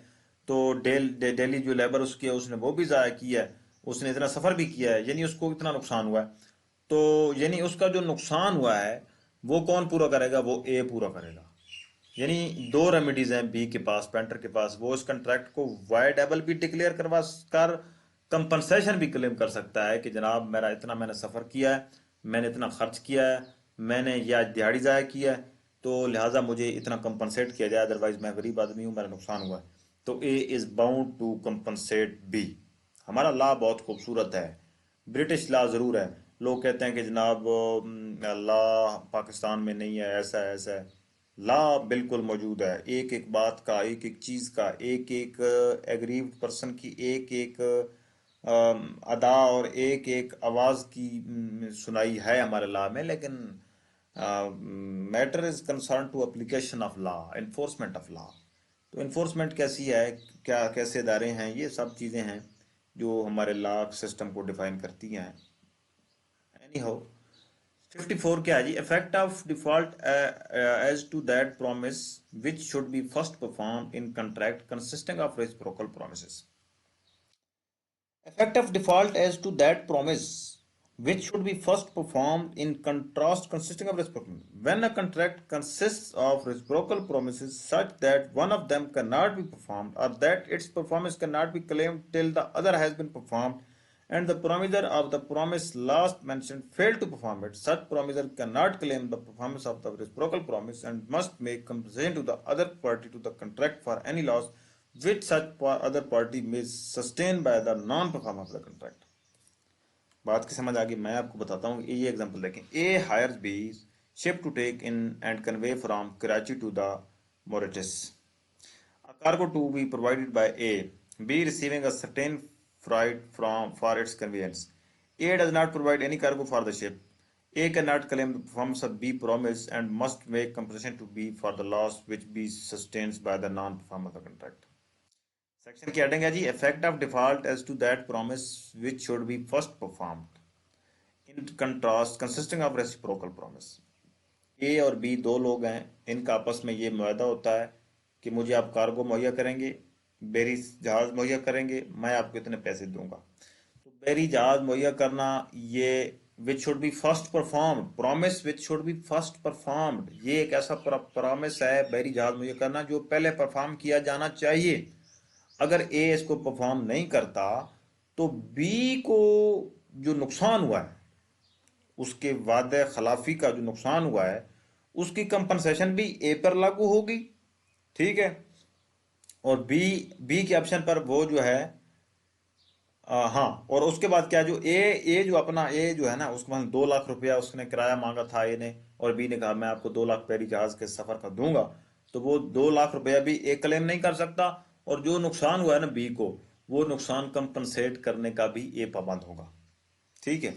B: तो डेली जो लेबर उसकी है उसने वो भी जाया किया है, उसने इतना सफर भी किया है, यानी उसको इतना नुकसान हुआ है। तो यानी उसका जो नुकसान हुआ है वो कौन पूरा करेगा? वो ए पूरा करेगा। यानी दो रेमेडीज हैं बी के पास, पेंटर के पास। वो इस कंट्रैक्ट को वाइडेबल भी डिक्लेयर करवा कर कंपनसेशन भी क्लेम कर सकता है कि जनाब मेरा इतना मैंने सफ़र किया है, मैंने इतना खर्च किया है, मैंने या दिहाड़ी ज़ाया किया है, तो लिहाजा मुझे इतना कंपनसेट किया जाए, अदरवाइज मैं गरीब आदमी हूँ, मेरा नुकसान हुआ है। तो A is bound to compensate B. हमारा लॉ बहुत खूबसूरत है, ब्रिटिश लॉ ज़रूर है। लोग कहते हैं कि जनाब लॉ पाकिस्तान में नहीं है, ऐसा है ऐसा है। लॉ बिल्कुल मौजूद है, एक एक बात का, एक एक चीज़ का, एक एक एग्रीव्ड पर्सन की एक एक अदा और एक एक आवाज़ की सुनाई है हमारे लॉ में। लेकिन matter is concern to application of law, enforcement of law. तो इन्फोर्समेंट कैसी है, क्या कैसे इदारे हैं, ये सब चीज़ें हैं जो हमारे लॉ सिस्टम को डिफाइन करती हैं। एनी हाउ, 54 क्या है जी? Effect of default as to that promise which should be first perform in contract consisting of reciprocal promises. Effect of default as to that promise which should be first performed in contrast consisting of reciprocal. When a contract consists of reciprocal promises such that one of them cannot be performed or that its performance cannot be claimed till the other has been performed, and the promiser of the promise last mentioned failed to perform it, such promiser cannot claim the performance of the reciprocal promise and must make compensation to the other party to the contract for any loss which such other party may sustain by the non performance of the contract. बात की समझ आ गई? मैं आपको बताता हूँ, ये एग्जांपल देखें। A hires B ship to take in and convey from Karachi to the Mauritius. A cargo to be provided by A. B receiving a certain freight from for its conveyance. A does not provide any cargo for the ship. A cannot claim the performance of B promise and must make compensation to B for the loss which B sustains by the non-performance of the contract. Section की heading है जी, effect of default as to that promise which should be first performed in contrast consisting of reciprocal promise. A और B दो लोग हैं, इनका आपस में ये मुआहदा होता है कि मुझे आप कार्गो मुहैया करेंगे, बेरी जहाज मुहैया करेंगे, मैं आपको इतने पैसे दूंगा। तो बेरी जहाज मुहैया करना, ये विच should be first performed, promise which should be first performed, ये एक ऐसा प्रॉमिस है बेरी जहाज मुहैया करना जो पहले परफॉर्म किया जाना चाहिए। अगर ए इसको परफॉर्म नहीं करता तो बी को जो नुकसान हुआ है, उसके वादे खिलाफी का जो नुकसान हुआ है, उसकी कंपनसेशन भी ए पर लागू होगी। ठीक है। और बी बी के ऑप्शन पर वो जो है हाँ, और उसके बाद क्या, जो ए जो अपना ए जो है ना, उसके पास 2 लाख रुपया उसने किराया मांगा था ए ने, और बी ने कहा मैं आपको 2 लाख पैरी जहाज के सफर का दूंगा, तो वो 2 लाख रुपया भी ए क्लेम नहीं कर सकता। और जो नुकसान हुआ है ना बी को, वो नुकसान कंपनसेट करने का भी ए पाबंद होगा। ठीक है,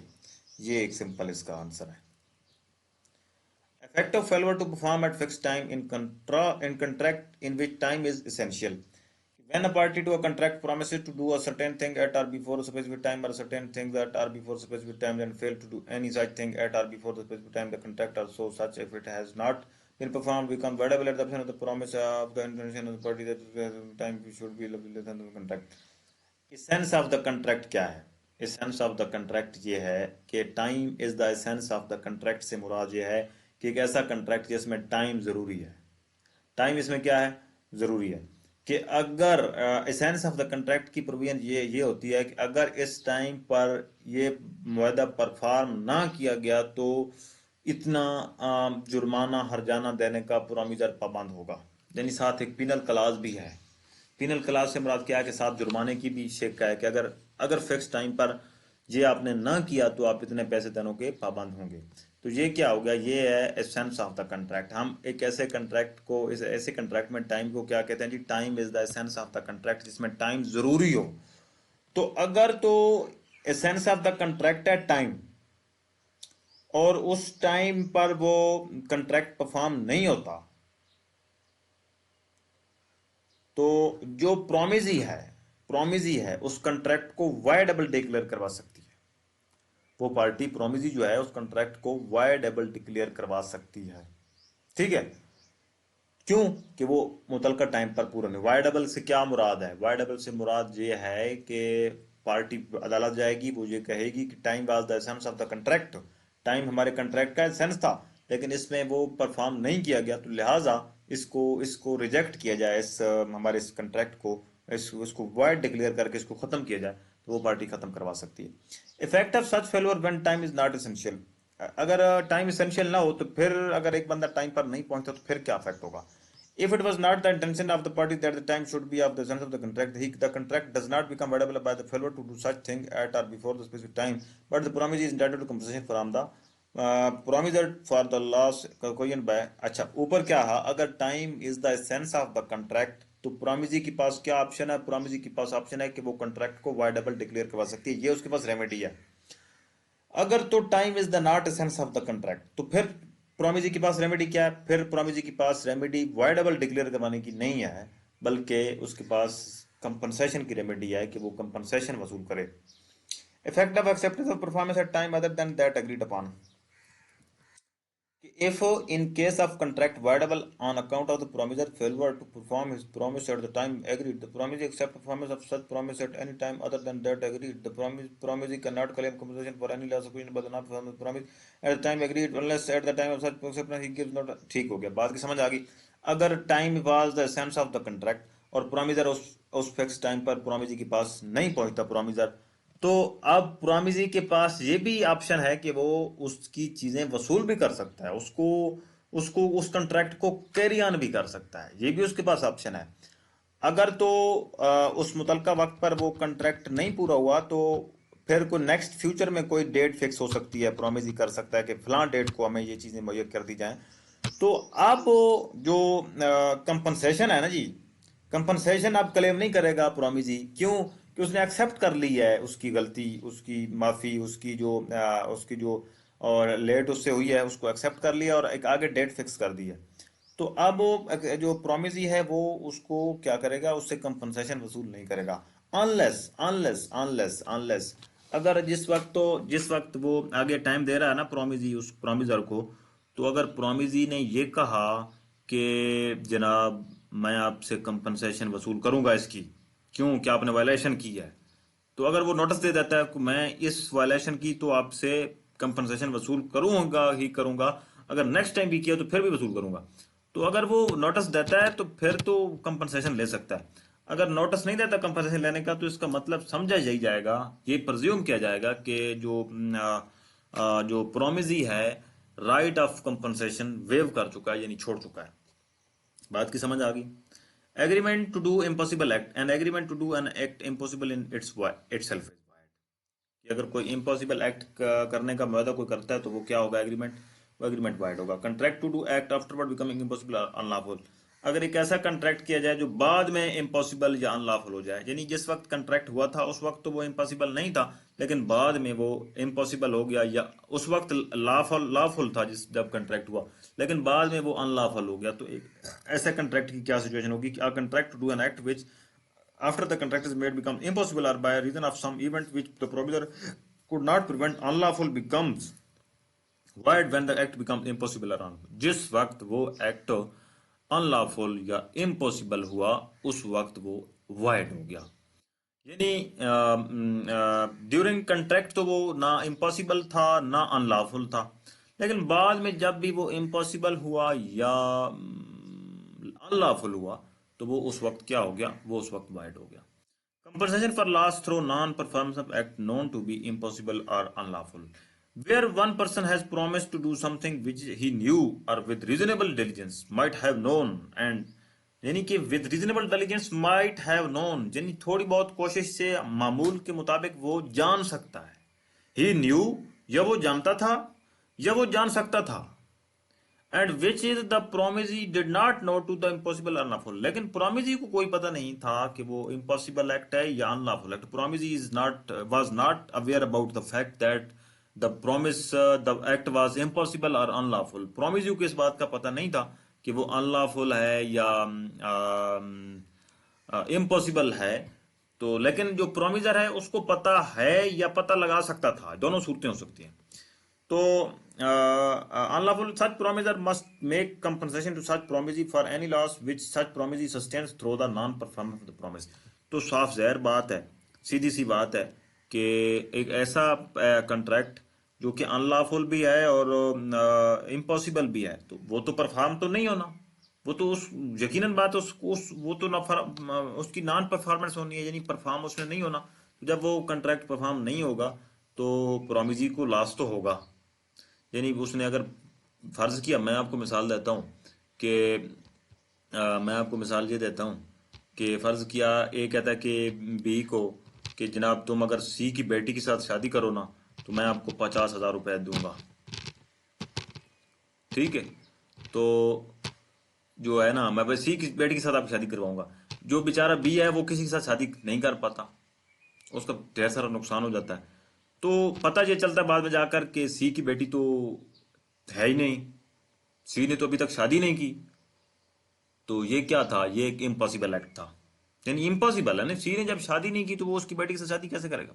B: ये एक सिंपल इसका आंसर है। Effective failure to perform at fixed time in contract in which time is essential. When a party to a contract promises to do a certain thing at or before a specific time, or certain things at or before a specific time, then fail to do any such thing at or before the specific time, the contract also such if it has not been performed become voidable at the option of the promise of the intention of the party that time should be less than the contract. Essence of the contract क्या है? Essence of the contract ये है कि time is the essence of the contract से मुराद ये है कि एक ऐसा कंट्रैक्ट जिसमें टाइम ज़रूरी है। टाइम इसमें क्या है? ज़रूरी है कि अगर एसेंस ऑफ द कंट्रैक्ट की प्रोविजन ये होती है कि अगर इस टाइम पर ये मुआहदा परफॉर्म ना किया गया तो इतना जुर्माना हर्जाना देने का प्रोमीजर पाबंद होगा। यानी साथ एक पिनल क्लाज भी है। पिनल क्लाज से मुराद क्या है कि साथ जुर्माने की भी शेक है कि अगर अगर फिक्स टाइम पर ये आपने ना किया तो आप इतने पैसे देने के पाबंद होंगे। तो ये क्या हो गया? ये है एसेंस ऑफ द कंट्रैक्ट। हम एक ऐसे कंट्रैक्ट को, इस ऐसे कंट्रैक्ट में टाइम को क्या कहते हैं जी? Time is the essence of the contract, जिसमें टाइम जरूरी हो। तो अगर तो एसेंस ऑफ द कंट्रैक्ट है टाइम, और उस टाइम पर वो कंट्रैक्ट परफॉर्म नहीं होता, तो जो प्रॉमिस ही है उस कंट्रैक्ट को वाइडेबल डिक्लेयर करवा सकती है। वो पार्टी प्रोमिजी जो है उस कॉन्ट्रैक्ट को वायडेबल डिक्लेयर करवा सकती है। ठीक है, क्यों? कि वो मुतलका टाइम पर पूरा नहीं। वाइडेबल से क्या मुराद है? वाइडेबल से मुराद ये है कि पार्टी अदालत जाएगी, वो ये कहेगी कि time was the essence of the contract, time हमारे कंट्रैक्ट का एसेंस था, लेकिन इसमें वो परफॉर्म नहीं किया गया, तो लिहाजा इसको इसको रिजेक्ट किया जाए, इस हमारे इस कंट्रैक्ट को, इसको वाइड डिक्लेयर करके इसको खत्म किया जाए, तो वो पार्टी खत्म करवा सकती है। Effect of such failure when time is not essential, अगर टाइम इसेंशियल ना हो तो फिर अगर एक बंदा टाइम पर नहीं पहुंचता तो फिर क्या इफेक्ट होगा? If it was not the intention of the party that the time should be of the essence of the contract, the contract does not become viable by the failure to do such thing at or before the specific time, but the promise is entitled to compensation from the promisor for the loss occasioned by। अच्छा, ऊपर क्या है? अगर time is the essence of the contract, तो प्रोमिजी के पास क्या option है? प्रोमिजी के पास ऑप्शन है कि वो कंट्रैक्ट को वाइडेबल डिक्लेयर करवा सकती है, ये उसके पास रेमेडी है। अगर तो time is the not essence of the contract, तो फिर प्रोमिजी के पास रेमेडी क्या है? फिर प्रोमिजी के पास रेमेडी वाइडेबल डिक्लेयर करवाने की नहीं है, बल्कि उसके पास कंपनसेशन की रेमेडी है कि वो कंपनसेशन वसूल करे। Effect of acceptance of performance at time other than that agreed upon, if in case of contract viable on account of the promisor failure to perform his promise at the time agreed, the promisee accept performance of such promise at any time other than that agreed, the promisee cannot claim compensation for any loss occasioned by the not performance of the promise at the time agreed unless at the time of such acceptance he gives not। ठीक हो गया, बात की समझ आ गई। अगर time was the essence of the contract और प्रोमिसर उस फिक्स टाइम पर प्रोमिसी के पास नहीं पहुंचता प्रोमिसर, तो अब प्रोमिसी के पास ये भी ऑप्शन है कि वो उसकी चीजें वसूल भी कर सकता है, उसको उसको उस कंट्रैक्ट को कैरी ऑन भी कर सकता है, ये भी उसके पास ऑप्शन है। अगर तो उस मुतलका वक्त पर वो कंट्रैक्ट नहीं पूरा हुआ, तो फिर कोई नेक्स्ट फ्यूचर में कोई डेट फिक्स हो सकती है, प्रोमिसी कर सकता है कि फलां डेट को हमें ये चीजें मुहैया कर दी जाएं। तो अब जो कंपनसेशन है ना जी, कंपनसेशन अब क्लेम नहीं करेगा प्रोमिसी, क्यों? कि उसने एक्सेप्ट कर ली है उसकी गलती, उसकी माफी, उसकी जो और लेट उससे हुई है उसको एक्सेप्ट कर लिया और एक आगे डेट फिक्स कर दी है। तो अब वो जो प्रोमिसी है वो उसको क्या करेगा? उससे कंपनसेशन वसूल नहीं करेगा, अनलेस अनलेस अनलेस अनलेस अगर जिस वक्त वो आगे टाइम दे रहा है ना प्रोमिसी उस प्रोमिसर को, तो अगर प्रोमिसी ने ये कहा कि जनाब मैं आपसे कंपनसेशन वसूल करूंगा इसकी, क्यों? कि आपने वायलेशन की है, तो अगर वो नोटिस दे देता है कि मैं इस वायलेशन की तो आपसे कंपनसेशन वसूल करूंगा ही करूंगा, अगर नेक्स्ट टाइम भी किया तो फिर भी वसूल करूंगा, तो अगर वो नोटिस देता है तो फिर तो कंपनसेशन ले सकता है। अगर नोटिस नहीं देता कंपनसेशन लेने का, तो इसका मतलब समझा यही जाएगा, ये प्रज्यूम किया जाएगा कि जो प्रोमिसी है राइट ऑफ कंपनसेशन वेव कर चुका है, यानी छोड़ चुका है। बात की समझ आ गई? Agreement to do impossible act, an agreement to do an act impossible in itself is void, कि अगर कोई इम्पॉसिबल एक्ट करने का मुआहदा कोई करता है तो वो क्या होगा? एग्रीमेंट, वो एग्रीमेंट वाइड होगा। Contract to do act afterward becoming impossible unlawful, अगर एक ऐसा कंट्रैक्ट किया जाए जो बाद में इम्पॉसिबल या अनलॉफुल हो जाए, यानी जिस वक्त कंट्रैक्ट हुआ था उस वक्त तो वो इम्पॉसिबल नहीं था, लेकिन बाद में वो इम्पॉसिबल हो गया, या उस वक्त लॉफुल था जिस जब कंट्रैक्ट हुआ, लेकिन बाद में वो अनलॉफुल हो गया, तो एक ऐसे कंट्रैक्ट की क्या सिचुएशन होगी? कि a contract to do an act which after the contract is made becomes impossible or by reason of some event which the provider could not prevent, unlawful becomes void when the act becomes impossible or unlawful, जिस वक्त वो act unlawful या impossible हुआ उस वक्त वो wide हो गया। यानी ड्यूरिंग कंट्रैक्ट तो वो ना इम्पॉसिबल था ना अनलॉफुल था, लेकिन बाद में जब भी वो इम्पॉसिबल हुआ या अनलॉफुल हुआ, तो वो उस वक्त क्या हो गया? वो उस वक्त वाइड हो गया। Compensation for loss through non performance of act known to be impossible और unlawful, where one person has promised to do something which he knew or with reasonable diligence might have known, and यानी कि with reasonable diligence might have known, यानी थोड़ी बहुत कोशिश से मामूल के मुताबिक वो जान सकता है। he knew, या वो जानता था या वो जान सकता था, and which is the promisee did not know to the impossible unlawful, लेकिन प्रोमिसी को कोई पता नहीं था कि वो इम्पॉसिबल एक्ट है या unlawful act. Promisee is not was not aware about the fact that the act was impossible और अनलॉफुल। प्रोमिसी को इस बात का पता नहीं था कि वो अनलॉफुल है या इम्पॉसिबल है, तो लेकिन जो प्रोमिजर है उसको पता है या पता लगा सकता था, दोनों सूरतें हो सकती हैं। तो unlawful such promiser must make compensation to such promisee for any loss which such promisee sustains through the non performance of the promise। तो साफ ज़ाहिर बात है, सीधी सी बात है कि एक ऐसा कंट्रैक्ट जो कि अनलॉफुल भी है और इम्पॉसिबल भी है, तो वो तो परफॉर्म तो नहीं होना। वो तो उस यकीनन बात है, उस वो तो ना उसकी नॉन परफॉर्मेंस होनी है, यानी परफॉर्म उसने नहीं होना। तो जब वो कंट्रैक्ट परफॉर्म नहीं होगा तो प्रोमिजी को लॉस तो होगा। यानी उसने अगर फर्ज किया, मैं आपको मिसाल देता हूँ कि मैं आपको मिसाल ये देता हूँ कि फर्ज किया ए कहता है कि बी को कि जनाब तुम अगर सी की बेटी के साथ शादी करो ना तो मैं आपको 50,000 रुपए दूंगा। ठीक है। तो जो है ना, मैं बस सी की बेटी के साथ आपकी शादी करवाऊंगा। जो बेचारा बी है वो किसी के साथ शादी नहीं कर पाता, उसका ढेर सारा नुकसान हो जाता है। तो पता ये चलता है बाद में जाकर कि सी की बेटी तो है ही नहीं, सी ने तो अभी तक शादी नहीं की। तो ये क्या था, ये एक इम्पॉसिबल एक्ट था। यानी इम्पॉसिबल है ना, सी ने जब शादी नहीं की तो वो उसकी बेटी के साथ शादी कैसे करेगा।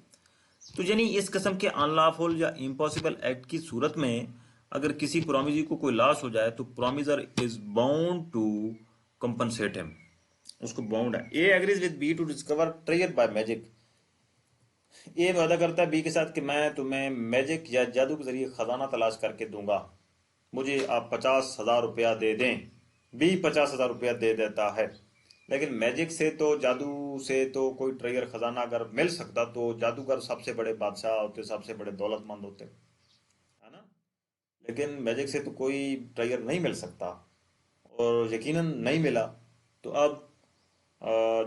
B: तो यानी इस किस्म के अनलॉफुल या इम्पॉसिबल एक्ट की सूरत में अगर किसी प्रोमिजी को कोई लॉस हो जाए तो promisor is bound to compensate him. उसको बाउंड है। A agrees with B to discover treasure by magic. A वादा करता है बी के साथ कि मैं तुम्हें मैजिक या जादू के जरिए खजाना तलाश करके दूंगा, मुझे आप 50,000 रुपया दे दें। बी 50,000 रुपया दे देता है। लेकिन मैजिक से तो, जादू से तो कोई ट्रेजर खजाना अगर मिल सकता तो जादूगर सबसे बड़े बादशाह होते, सबसे बड़े दौलतमंद होते, है ना। लेकिन मैजिक से तो कोई ट्रेजर नहीं मिल सकता, और यकीनन नहीं मिला। तो अब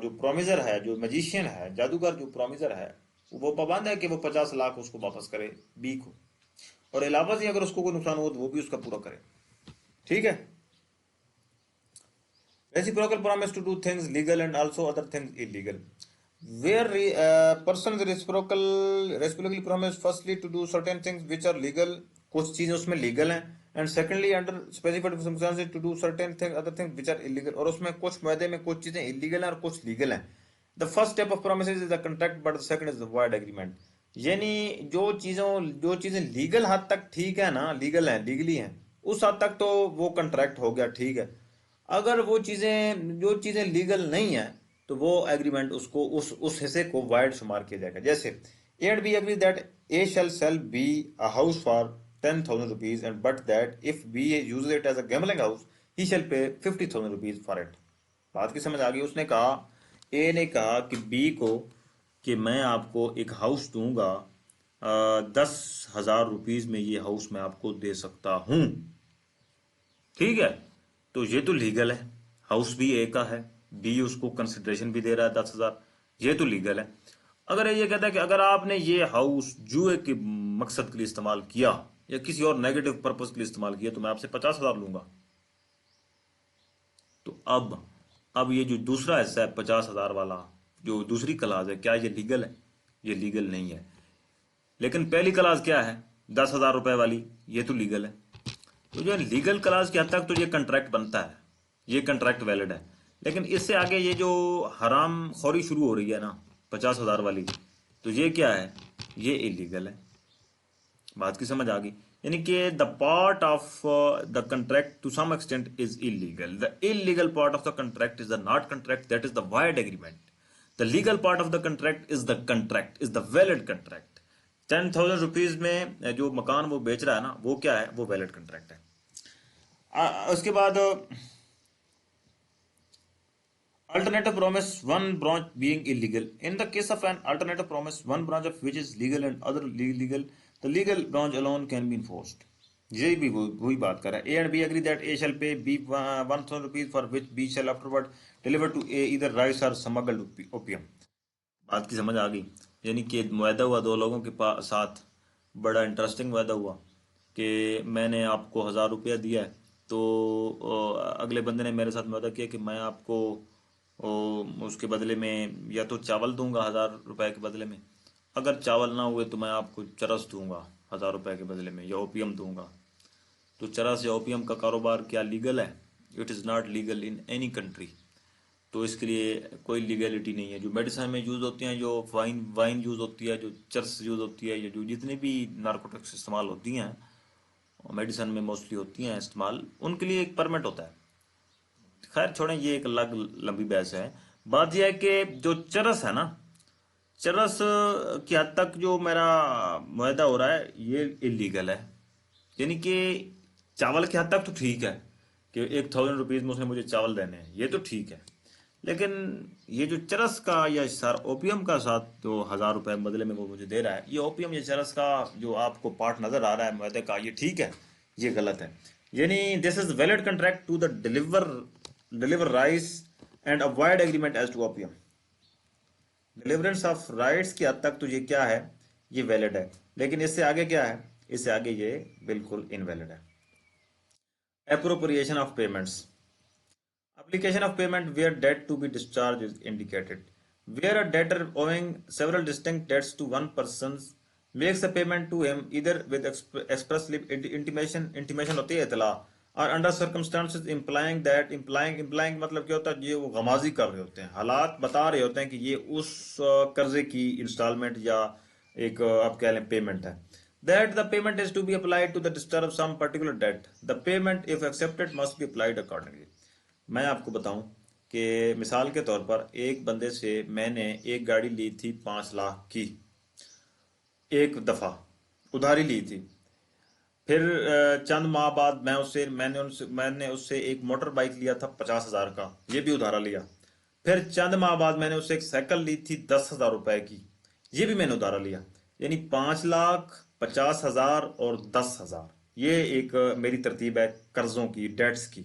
B: जो प्रोमिजर है, जो मैजिशियन है, जादूगर जो प्रोमिजर है, वो पाबंद है कि वो 50 लाख उसको वापस करे बी को, और अलावा से अगर उसको कोई नुकसान हो तो वो भी उसका पूरा करे। ठीक है। Reciprocal promise to do things legal and also other things illegal. Where person reciprocally promise firstly to do certain things which are legal, कुछ चीजें उसमें लीगल हैं, and secondly under specified circumstances to do certain thing other thing which are illegal, और उसमें कुछ वायदे में कुछ चीजें इलीगल हैं और कुछ लीगल हैं। The first step of promise is the contract but the second is the void agreement. यानी जो चीजें लीगल हद तक ठीक है ना, लीगल हैं, लीगली हैं, उस हद तक तो वो कॉन्ट्रैक्ट हो गया, ठीक है। अगर वो चीजें, जो चीजें लीगल नहीं है, तो वो एग्रीमेंट उसको उस हिस्से को वाइड शुमार किया जाएगा। जैसे A and B agree that A shall sell B a house for 10,000 rupees and but that if B use it as a gambling house he shall pay 50,000 rupees for it. बात की समझ आ गई। उसने कहा, ए ने कहा कि बी को कि मैं आपको एक हाउस दूंगा, 10,000 रुपीज में ये हाउस मैं आपको दे सकता हूं। ठीक है। तो ये तो लीगल है, हाउस भी ए का है, बी उसको कंसिडरेशन भी दे रहा है 10,000, ये तो लीगल है। अगर ये कहता है कि अगर आपने ये हाउस जुए के मकसद के लिए इस्तेमाल किया या किसी और नेगेटिव पर्पज के लिए इस्तेमाल किया तो मैं आपसे 50,000 लूंगा। तो अब ये जो दूसरा हिस्सा है 50,000 वाला, जो दूसरी क्लास है, क्या ये लीगल है? ये लीगल नहीं है। लेकिन पहली क्लास क्या है, 10,000 रुपए वाली, ये तो लीगल है। तो जो लीगल क्लास की हद तक तो ये कंट्रैक्ट बनता है, ये कंट्रैक्ट वैलिड है। लेकिन इससे आगे ये जो हराम खोरी शुरू हो रही है ना, 50,000 वाली, तो ये क्या है, ये इलीगल है। बात की समझ आ गई। यानी कि the part of the contract to some extent is illegal. The illegal part of the contract is the not contract, that is the void agreement. The legal part of the contract is the valid contract. 10,000 rupees में जो मकान वो बेच रहा है ना, वो क्या है, वो वैलिड कंट्रैक्ट है। उसके बाद alternative promise, one branch being illegal. In the case of an alternative promise, one branch of which is legal and other illegal, the legal branch alone can be enforced. यही भी वही बात कर रहा है। A and B agree that A shall pay B 1,000 rupees for which B shall afterward deliver to A either rice और smuggled opium. बात की समझ आ गई। यानी कि मुआहदा हुआ दो लोगों के साथ, बड़ा इंटरेस्टिंग मुआहदा हुआ कि मैंने आपको 1,000 रुपया दिया है, तो अगले बंदे ने मेरे साथ मुआहदा किया कि मैं आपको उसके बदले में या तो चावल दूंगा 1,000 रुपए के बदले में, अगर चावल ना हुए तो मैं आपको चरस दूंगा 1,000 रुपए के बदले में, या ओपियम दूंगा। तो चरस या ओपियम का कारोबार क्या लीगल है? It is not legal in any country. तो इसके लिए कोई लीगलिटी नहीं है। जो मेडिसिन में यूज़ होती हैं, जो वाइन वाइन यूज़ होती है, जो चर्च यूज़ होती है, या जो जितनी भी नारकोटिक्स इस्तेमाल होती हैं, मेडिसिन में मोस्टली होती हैं इस्तेमाल, उनके लिए एक परमिट होता है। खैर छोड़ें, ये एक अलग लंबी बहस है। बात यह है कि जो चरस है ना, चरस की हद तक जो मेरा मुआहदा हो रहा है ये इलीगल है। यानी कि चावल की हद तक तो ठीक है कि 1,000 रुपीज में उसने मुझे चावल देने हैं, ये तो ठीक है। लेकिन ये जो चरस का या सर ओपियम का साथ जो 1,000 रुपए बदले में वो मुझे दे रहा है, ये ओपियम या चरस का जो आपको पार्ट नजर आ रहा है मुआहदे का, ये ठीक है, ये गलत है। यानी this is valid contract to the deliver rice and avoid agreement as to opium. Deliverance of rights की हद तक तो ये क्या है, ये वैलिड है। लेकिन इससे आगे क्या है, इससे आगे ये बिल्कुल इनवैलिड है। Appropriation of payments. Application of payment where debt to be discharged is indicated. Where a debtor owing several distinct debts to one person makes a payment to him either with express intimation होती है इतला, और under circumstances implying मतलब क्या होता है, ये वो गमाजी कर रहे होते हैं, हालात बता रहे होते हैं कि ये उस कर्जे की इंस्टॉलमेंट या एक आप कह लें पेमेंट है। That the payment is to be applied to the discharge of some particular debt. The payment, if accepted, must be applied accordingly. मैं आपको बताऊं कि मिसाल के तौर पर एक बंदे से मैंने एक गाड़ी ली थी 5 लाख की, एक दफा उधारी ली थी। फिर चंद माह बाद मैंने उससे एक मोटर बाइक लिया था 50,000 का, ये भी उधारा लिया। फिर चंद माह बाद मैंने उससे एक साइकिल ली थी 10,000 रुपए की, ये भी मैंने उधारा लिया। यानी 5 लाख, 50,000 और 10,000, ये एक मेरी तरतीब है कर्जों की, डेट्स की।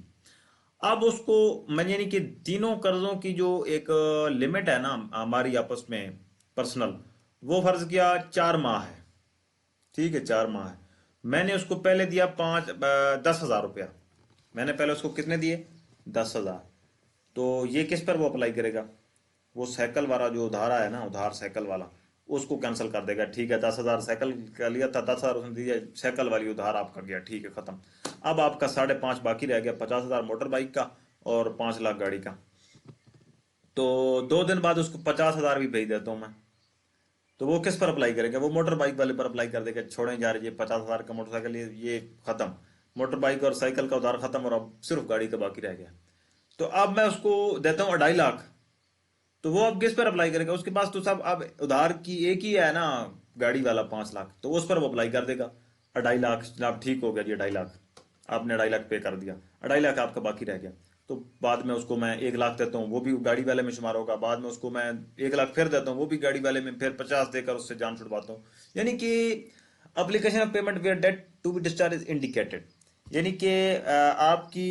B: अब उसको मैं यानी कि तीनों कर्जों की जो एक लिमिट है ना हमारी आपस में पर्सनल, वो फर्ज किया 4 माह है। ठीक है, 4 माह है। मैंने उसको पहले दिया 10,000 रुपया। मैंने पहले उसको कितने दिए, 10,000। तो ये किस पर वो अप्लाई करेगा, वो साइकिल वाला जो उधार है ना, उधार साइकिल वाला, उसको कैंसिल कर देगा। ठीक है, 10,000 साइकिल का लिया था, 10,000 उसने दिया, साइकिल वाली उधार आपका गया, ठीक है, खत्म। अब आपका 5.5 बाकी रह गया, 50,000 मोटर बाइक का और 5 लाख गाड़ी का। तो 2 दिन बाद उसको 50,000 भी भेज देता हूँ मैं, तो वो किस पर अप्लाई करेगा, वो मोटर बाइक वाले पर अप्लाई कर देगा। छोड़ें यार, ये 50,000 का मोटरसाइकिल, ये खत्म, मोटर बाइक और साइकिल का उधार खत्म, और अब सिर्फ गाड़ी का बाकी रह गया। तो अब मैं उसको देता हूँ 2.5 लाख, तो वो अब किस पर अप्लाई करेगा, उसके पास तो सब अब उधार की एक ही है ना, गाड़ी वाला 5 लाख, तो उस पर वो अप्लाई कर देगा। 2.5 लाख जनाब, ठीक हो गया जी, 2.5 लाख आपने 2.5 लाख पे कर दिया, 2.5 लाख आपका बाकी रह गया। तो बाद में उसको मैं 1 लाख देता हूँ, वो भी गाड़ी वाले में शुमार होगा। बाद में उसको मैं 1 लाख फिर देता हूँ, वो भी गाड़ी वाले में, फिर 50 देकर उससे जान छुड़वाता हूँ। यानी कि application of payment where debt to be discharge is indicated. यानी कि आपकी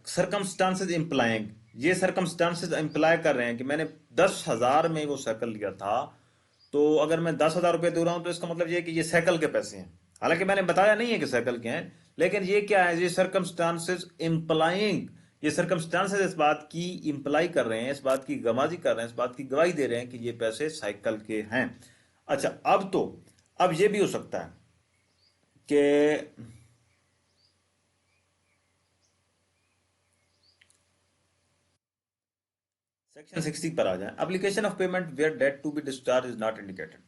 B: सरकमस्टांसेस इम्प्लाइंग, ये सरकमस्टांसेस इम्प्लाई कर रहे हैं कि मैंने 10,000 में वो साइकिल लिया था, तो अगर मैं 10,000 रुपये दे रहा हूं तो इसका मतलब ये है कि ये साइकिल के पैसे हैं। हालांकि मैंने बताया नहीं है कि साइकिल के हैं, लेकिन ये क्या है, ये सरकमस्टांसेस इम्प्लाइंग, ये सरकमस्टांसेस इस बात की इम्प्लाई कर रहे हैं, इस बात की गवाही कर रहे हैं, इस बात की गवाही दे रहे हैं कि ये पैसे साइकिल के हैं। अच्छा, अब ये भी हो सकता है कि सेक्शन 60 पर आ जाए। Application of payment where debt to be discharge is not indicated,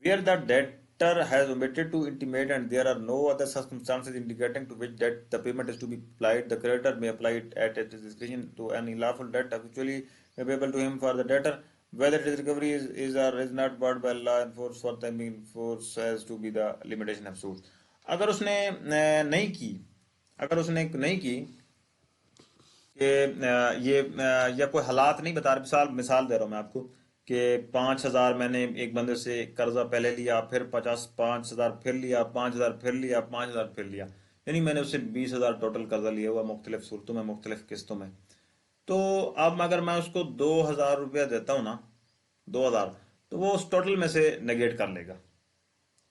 B: where the debtor has omitted to intimate and there are no other circumstances indicating to which debt the payment is to be applied, the creditor may apply it at his discretion to any lawful debt actually payable to him for the debtor, whether his recovery is or is not barred by law enforced for time being force as to be the limitation of suit। अगर उसने नहीं की, अगर उसने नहीं की कि या कोई हालात नहीं बता रहे, मिसाल मिसाल दे रहा हूँ मैं आपको कि 5,000 मैंने एक बंदे से कर्जा पहले लिया, फिर 5,000 फिर लिया, 5,000 फिर लिया, 5,000 फिर लिया, यानी मैंने उससे 20,000 टोटल कर्जा लिया हुआ, मुख्तलिफ सूरतों में, मुख्तलिफ किस्तों में। तो अब अगर मैं उसको 2,000 रुपया देता हूँ ना, 2,000, तो वो उस टोटल में से नेगेट कर लेगा।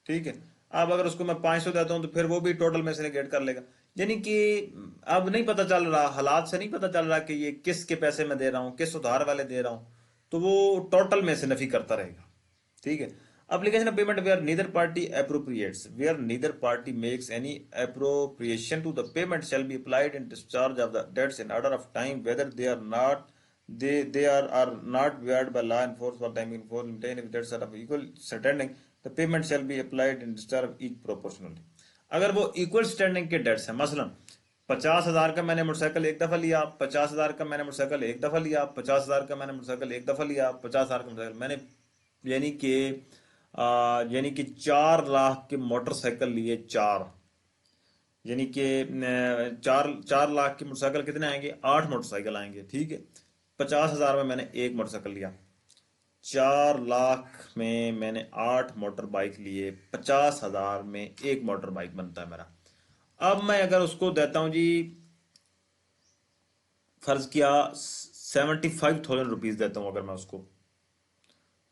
B: ठीक है, अब अगर उसको मैं 500 देता हूँ तो फिर वो भी टोटल में से नेगेट कर लेगा। यानी कि अब नहीं पता चल रहा, हालात से नहीं पता चल रहा कि ये किसके पैसे में दे रहा हूँ, किस उधार वाले दे रहा हूँ, तो वो टोटल में से नफी करता रहेगा। ठीक है, Application of payment where neither party appropriates, where neither party makes any appropriation to the payment shall be applied in discharge of the debts in order of time, whether they are not barred by law enforced for time in full maintain if debts are of equal standing, the payment shall be applied in discharge of each proportionally. अगर वो equal standing के dates हैं, मसलन 50,000 का मैंने motorcycle एक दफा लिया, 50,000 का मैंने मोटरसाइकिल एक दफा लिया, 50,000 का मैंने मोटरसाइकिल एक दफा लिया, 50,000 का मोटरसाइकिल मैंने, यानी कि यानी कि 4 लाख के मोटरसाइकिल लिए, चार, यानी कि 4 लाख के मोटरसाइकिल कितने आएंगे, 8 मोटरसाइकिल आएंगे, ठीक है। 50,000 में मैंने एक मोटरसाइकिल लिया, 4 लाख में मैंने 8 मोटर बाइक लिए, 50,000 में एक मोटर बाइक बनता है मेरा। अब मैं अगर उसको देता हूं जी, फर्ज किया 75,000 रुपीज देता हूं अगर मैं उसको,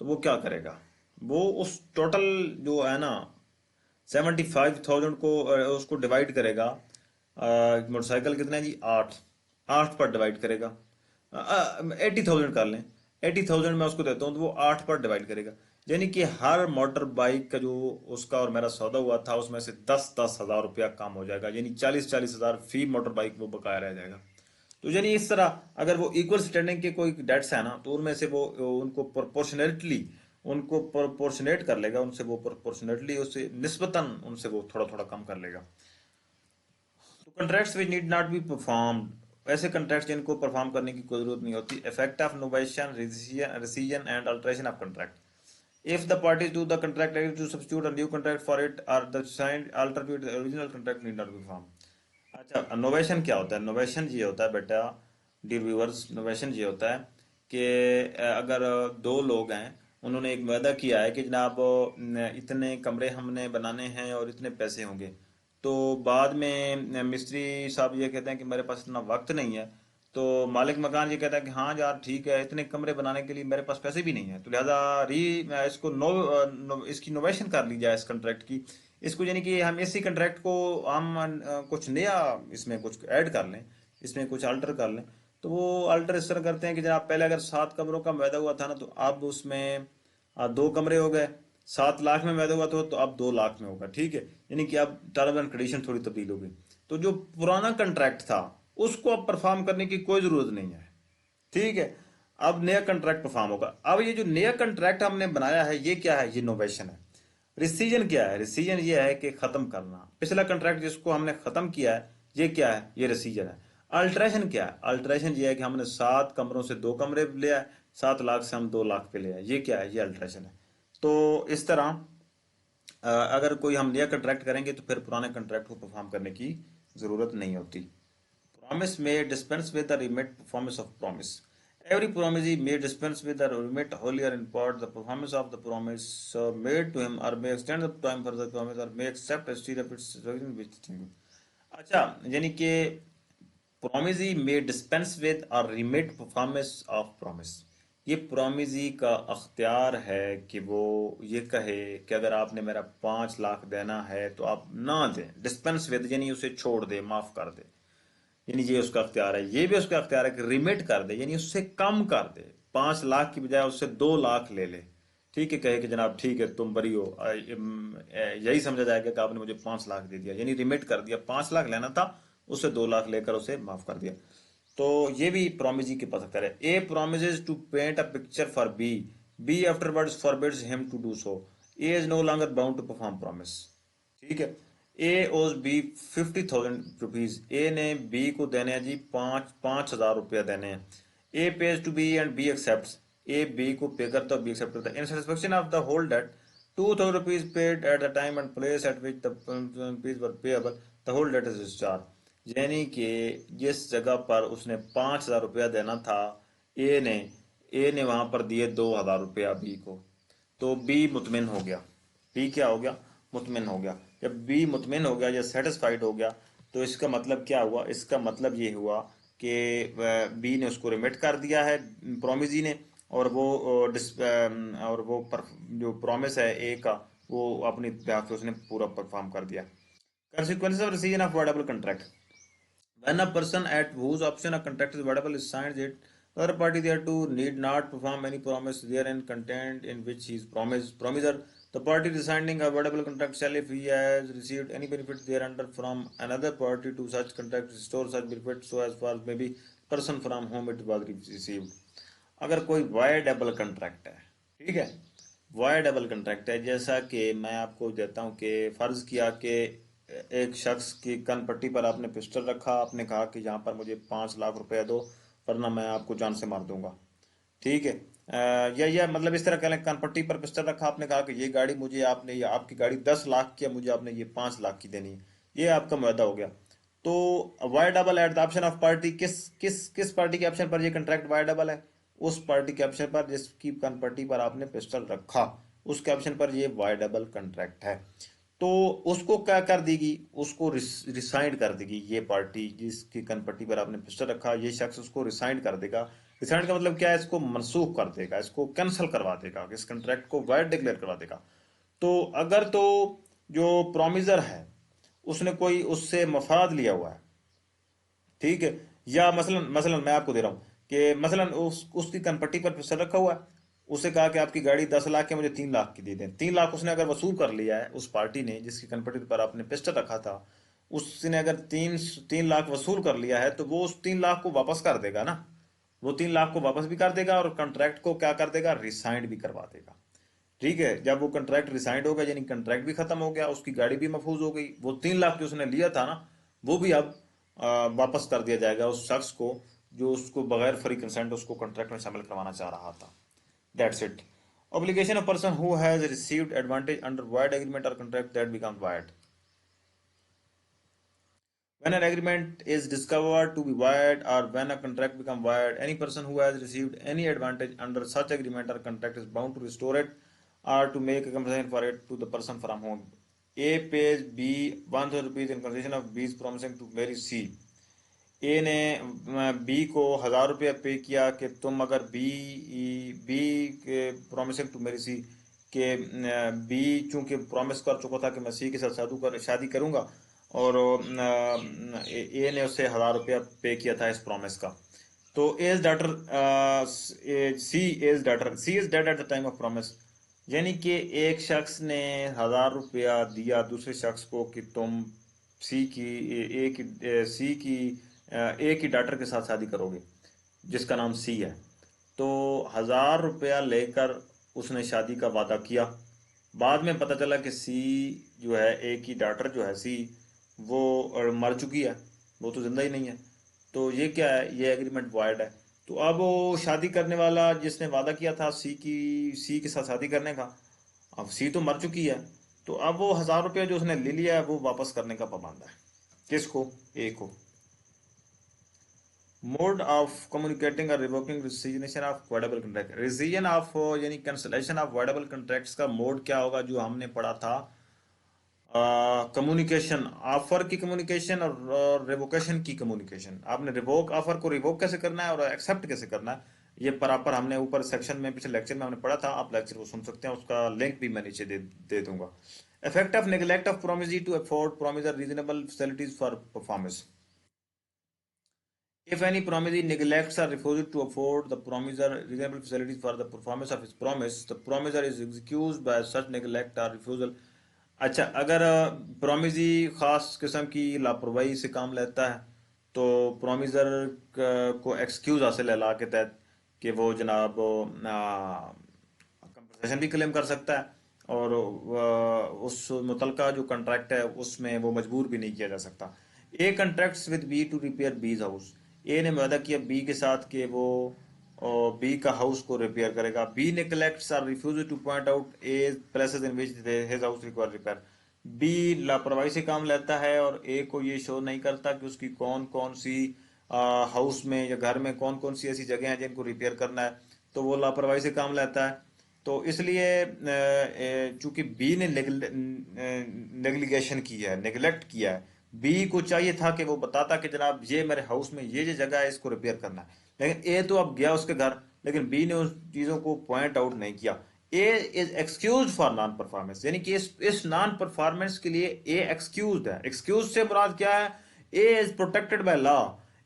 B: तो वो क्या करेगा, वो उस टोटल जो है ना 75,000 को उसको डिवाइड करेगा, मोटरसाइकिल कितने हैं जी, 8, 8 पर डिवाइड करेगा, 80,000 कर लें, 80,000 मैं उसको देता हूँ तो वो 8 पर डिवाइड करेगा, यानी कि हर मोटर बाइक का जो उसका और मेरा सौदा हुआ था उसमें से 10-10 हज़ार रुपया कम हो जाएगा, यानी 40-40 हज़ार फी मोटर बाइक वो बकाया रह जाएगा। तो यानी इस तरह अगर वो इक्वल स्टैंडिंग के कोई डेट्स है ना, तो उनमें से वो उनको प्रोपोर्शनेट कर लेगा, उनसे वो प्रोपोर्शनेटली उससे निस्बतन उनसे वो थोड़ा थोड़ा कम कर लेगा। तो contracts which need not be performed, ऐसे कंट्रैक्ट जिनको परफॉर्म करने की कोई जरूरत नहीं होती। Effect of novation, rescission and alteration of contract, if the parties to the contract agree to substitute a new contract for it or the signed alter to the original contract need not be performed। अच्छा, novation क्या होता है, novation ये होता है बेटा, dear viewers, novation ये होता है कि अगर दो लोग हैं, उन्होंने एक वादा किया है कि जनाब इतने कमरे हमने बनाने हैं और इतने पैसे होंगे, तो बाद में मिस्त्री साहब ये कहते हैं कि मेरे पास इतना वक्त नहीं है, तो मालिक मकान ये कहता है कि हाँ यार ठीक है, इतने कमरे बनाने के लिए मेरे पास पैसे भी नहीं है, तो लिहाजा इसको इसकी नोवेशन कर ली जाए इस कंट्रैक्ट की, इसको यानी कि हम इसी कंट्रैक्ट को हम कुछ नया इसमें कुछ ऐड कर लें, इसमें कुछ अल्टर कर लें। तो वो अल्टर इस तरह करते हैं कि जनाब पहले अगर 7 कमरों का वादा हुआ था ना, तो अब उसमें 2 कमरे हो गए, 7 लाख में वादा हुआ तो अब 2 लाख में होगा, ठीक है, यानी कि अब टर्म एंड कंडीशन थोड़ी तब्दील हो गई। तो जो पुराना कंट्रैक्ट था उसको अब परफॉर्म करने की कोई जरूरत नहीं है, ठीक है, अब नया कंट्रैक्ट परफॉर्म होगा। अब ये जो नया कंट्रैक्ट हमने बनाया है ये क्या है, ये नोवेशन है। रिसीजन क्या है, रिसीजन ये है कि खत्म करना, पिछला कंट्रैक्ट जिसको हमने खत्म किया है ये क्या है, ये रिसीजन है। अल्ट्रेशन क्या है, अल्ट्रेशन ये है कि हमने 7 कमरों से 2 कमरे लिया है, 7 लाख से हम 2 लाख पे लिया है, ये क्या है, ये अल्ट्रेशन है। तो इस तरह अगर कोई हम नया कंट्रैक्ट करेंगे तो फिर पुराने कंट्रैक्ट को परफॉर्म करने की जरूरत नहीं होती। Promise may dispense with the remit performance of promise. Every promisee may dispense with the remit wholly or in part the performance of the promise made to him, or may extend the time for the promise, or may accept a series of its revision which thing। अच्छा, यानी कि promisee may dispense with or remit performance of promise, ये promisee का अख्तियार है कि वो ये कहे कि अगर आपने मेरा 5 लाख देना है तो आप ना दें, डिस्पेंस विद यानी उसे छोड़ दे, माफ कर दे, यानी ये उसका अख्तियार है। ये भी उसका अख्तियार है कि रिमिट कर दे, यानी उससे कम कर दे, 5 लाख की बजाय उससे 2 लाख ले ले, ठीक है, कहे कि जनाब ठीक है तुम बरी हो, यही समझा जाएगा कि आपने मुझे 5 लाख दे दिया, यानी रिमिट कर दिया, 5 लाख लेना था उससे 2 लाख लेकर उसे माफ कर दिया। तो ये भी प्रोमिजी के पास अख्तियार है। A promises to paint a picture for B, B afterwards forbids him to do so, A is no longer bound to perform promise, ठीक है। ए ओज बी 50,000 रुपीज, ए ने बी को देने हैं जी 5,000 रुपया देने हैं। A pays to B and B accept, A B को पे करता है, बी एक्सेप्ट करता है। In satisfaction of the whole debt 2,000 rupees paid at the time and place at which the rupees were payable, the whole debt is discharge, यानी कि जिस जगह पर उसने 5,000 रुपया देना था, ए ने वहां पर दिए 2,000 रुपया बी को, तो बी मुतमिन हो गया। बी क्या हो गया, मुतमिन हो गया। जब बी मुतमिन हो गया या सेटिस्फाइड हो गया, तो इसका मतलब क्या हुआ, इसका मतलब ये हुआ कि बी ने उसको रिमिट कर दिया है प्रोमिजी ने, और वो जो प्रॉमिस है ए का वो अपनी पे उसने पूरा परफॉर्म कर दिया। Consequences of rescission of voidable contract, when a person at whose option a contract is voidable is signs it, the other party thereto need not perform any promise therein contained in which he is promiser, The party rescinding a voidable contract shall, if he has received any benefit thereunder from another party to such contract, restore such benefit so as far as may be person from whom it was received. अगर कोई वायडेबल contract है, ठीक है, वायडेबल contract है, जैसा कि मैं आपको देता हूं कि फर्ज किया कि एक शख्स की कन पट्टी पर आपने पिस्टल रखा, आपने कहा कि यहाँ पर मुझे 5 लाख रुपए दो वरना मैं आपको जान से मार दूंगा, ठीक है। या मतलब इस तरह कह लें, कनपट्टी पर पिस्टल रखा, आपने कहा कि ये गाड़ी मुझे, आपने ये आपकी गाड़ी 10 लाख की है, मुझे आपने ये 5 लाख की देनी है, ये आपका मुआहदा हो गया। तो voidable at the option of party, किस किस किस पार्टी के ऑप्शन पर ये कंट्रैक्ट वायडेबल है? उस पार्टी के ऑप्शन पर जिसकी कनपट्टी पर आपने पिस्टल रखा, उसके ऑप्शन पर ये वायडेबल कंट्रैक्ट है। तो उसको क्या कर देगी, उसको रिसाइंड कर देगी ये पार्टी जिसकी कनपट्टी पर आपने पिस्टल रखा, ये शख्स उसको रिसाइंड कर देगा। रिसाइंड का मतलब क्या है? इसको मनसूख कर देगा, इसको कैंसिल करवा देगा, इस कंट्रैक्ट को वाइड डिक्लेयर करवा देगा। तो अगर तो जो प्रोमिजर है उसने कोई उससे मफाद लिया हुआ है, ठीक है, या मसलन मसलन मैं आपको दे रहा हूं कि मसलन उसकी कनपट्टी पर पिस्टल रखा हुआ है, उसे कहा कि आपकी गाड़ी 10 लाख की, मुझे 3 लाख की दे दें। 3 लाख उसने अगर वसूल कर लिया है, उस पार्टी ने जिसकी कनपट्टी पर आपने पिस्टल रखा था, उसने अगर तीन 3 लाख वसूल कर लिया है, तो वो उस 3 लाख को वापस कर देगा ना, वो 3 लाख को वापस भी कर देगा और कंट्रैक्ट को क्या कर देगा, रिसाइंड भी करवा देगा। ठीक है, जब वो कंट्रैक्ट रिसाइंड हो गया यानी कंट्रैक्ट भी खत्म हो गया, उसकी गाड़ी भी महफूज हो गई, वो 3 लाख जो उसने लिया था ना, वो भी अब वापस कर दिया जाएगा उस शख्स को जो उसको बगैर फ्री कंसेंट उसको कॉन्ट्रैक्ट में शामिल करवाना चाह रहा था। That's it. Obligation of person who has received advantage under void agreement or contract that become void. When an agreement is discovered to be void or when a contract becomes void, any person who has received any advantage under such agreement or contract is bound to restore it or to make a compensation for it to the person from whom A pays B 1,000 rupees in consideration of B's promising to marry C. ए ने B को 1,000 रुपया पे किया कि तुम अगर B के promising to मेरी सी के बी चूंकि प्रॉमिस कर चुका था कि मैं सी के साथ शादी करूंगा, और ए ने उससे 1,000 रुपया पे किया था इस प्रॉमिस का। तो as daughter C is dead at the time of promise, यानी कि एक शख्स ने 1,000 रुपया दिया दूसरे शख्स को कि तुम सी की ए की सी की ए की डॉटर के साथ शादी करोगे जिसका नाम सी है। तो 1,000 रुपया लेकर उसने शादी का वादा किया। बाद में पता चला कि सी जो है, ए की डॉटर जो है सी, वो मर चुकी है, वो तो जिंदा ही नहीं है। तो ये क्या है, ये एग्रीमेंट वॉइड है। तो अब वो शादी करने वाला जिसने वादा किया था सी के साथ शादी करने का, अब सी तो मर चुकी है, तो अब वो 1,000 रुपया जो उसने ले लिया है वो वापस करने का पाबंद है। किसको? ए को। Mode of communicating or revoking resignation of voidable contract. Rescission of यानी कैंसलेशन ऑफ वॉइडेबल कॉन्ट्रैक्ट्स का मोड क्या होगा, जो हमने पढ़ा था कम्युनिकेशन, ऑफर की कम्युनिकेशन और रिवोकेशन की कम्युनिकेशन। आपने रिवोक ऑफर को रिवोक कैसे करना है और एक्सेप्ट कैसे करना है, ये प्रॉपर हमने ऊपर सेक्शन में पिछले लेक्चर में हमने पढ़ा था, आप लेक्चर को सुन सकते हैं, उसका लिंक भी मैं नीचे दे दूंगा। Effect of neglect of promise to afford promisor reasonable facilities for performance. If any promisee neglects or refuses to afford the promisor reasonable facilities for the performance of his promise, the promisor is excused by such neglect or refusal. अच्छा, अगर promisee खास किस्म की लापरवाही से काम लेता है तो प्रोमिसर को एक्सक्यूज हासिल है ला के तहत कि वो जनाब कंपनसेशन भी क्लेम कर सकता है, और उस मुतलका जो कंट्रैक्ट है उसमें वो मजबूर भी नहीं किया जा सकता। ए कंट्रैक्ट्स विद बी टू रिपेयर बीज हाउस। ए ने वादा किया बी के साथ कि वो बी का हाउस को रिपेयर करेगा। बी नेग्लेक्ट्स और refuse to point out A places in which his house require repair. B लापरवाही से काम लेता है और ए को ये शो नहीं करता कि उसकी कौन कौन सी हाउस में या घर में कौन कौन सी ऐसी जगह हैं जिनको रिपेयर करना है, तो वो लापरवाही से काम लेता है। तो इसलिए चूंकि बी ने नेग्लिगेशन की है, नेग्लेक्ट किया है, बी को चाहिए था कि वो बताता कि जनाब ये मेरे हाउस में ये जगह है, इसको रिपेयर करना है, लेकिन ए तो अब गया उसके घर, लेकिन बी ने उस चीजों को पॉइंट आउट नहीं किया। A is excuse for non performance, यानी कि इस नॉन परफॉर्मेंस के लिए ए एक्सक्यूज है। एक्सक्यूज से मुराद क्या है? A is protected by law.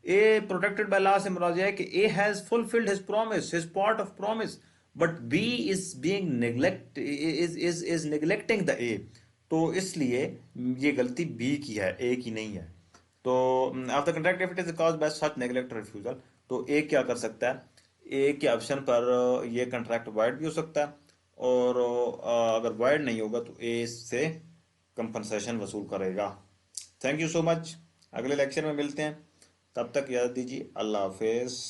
B: A protected by law से मुराद यह है कि A has fulfilled his promise, his part of promise, but B is being neglect is neglecting the A, तो इसलिए ये गलती बी की है, ए की नहीं है। तो of the contract if it is cause by such neglect refusal, तो ए क्या कर सकता है, ए के ऑप्शन पर ये कंट्रैक्ट वाइड भी हो सकता है, और अगर वाइड नहीं होगा तो ए से कंपनसेशन वसूल करेगा। थैंक यू सो मच, अगले लेक्चर में मिलते हैं, तब तक याद दीजिए, अल्लाह हाफिज।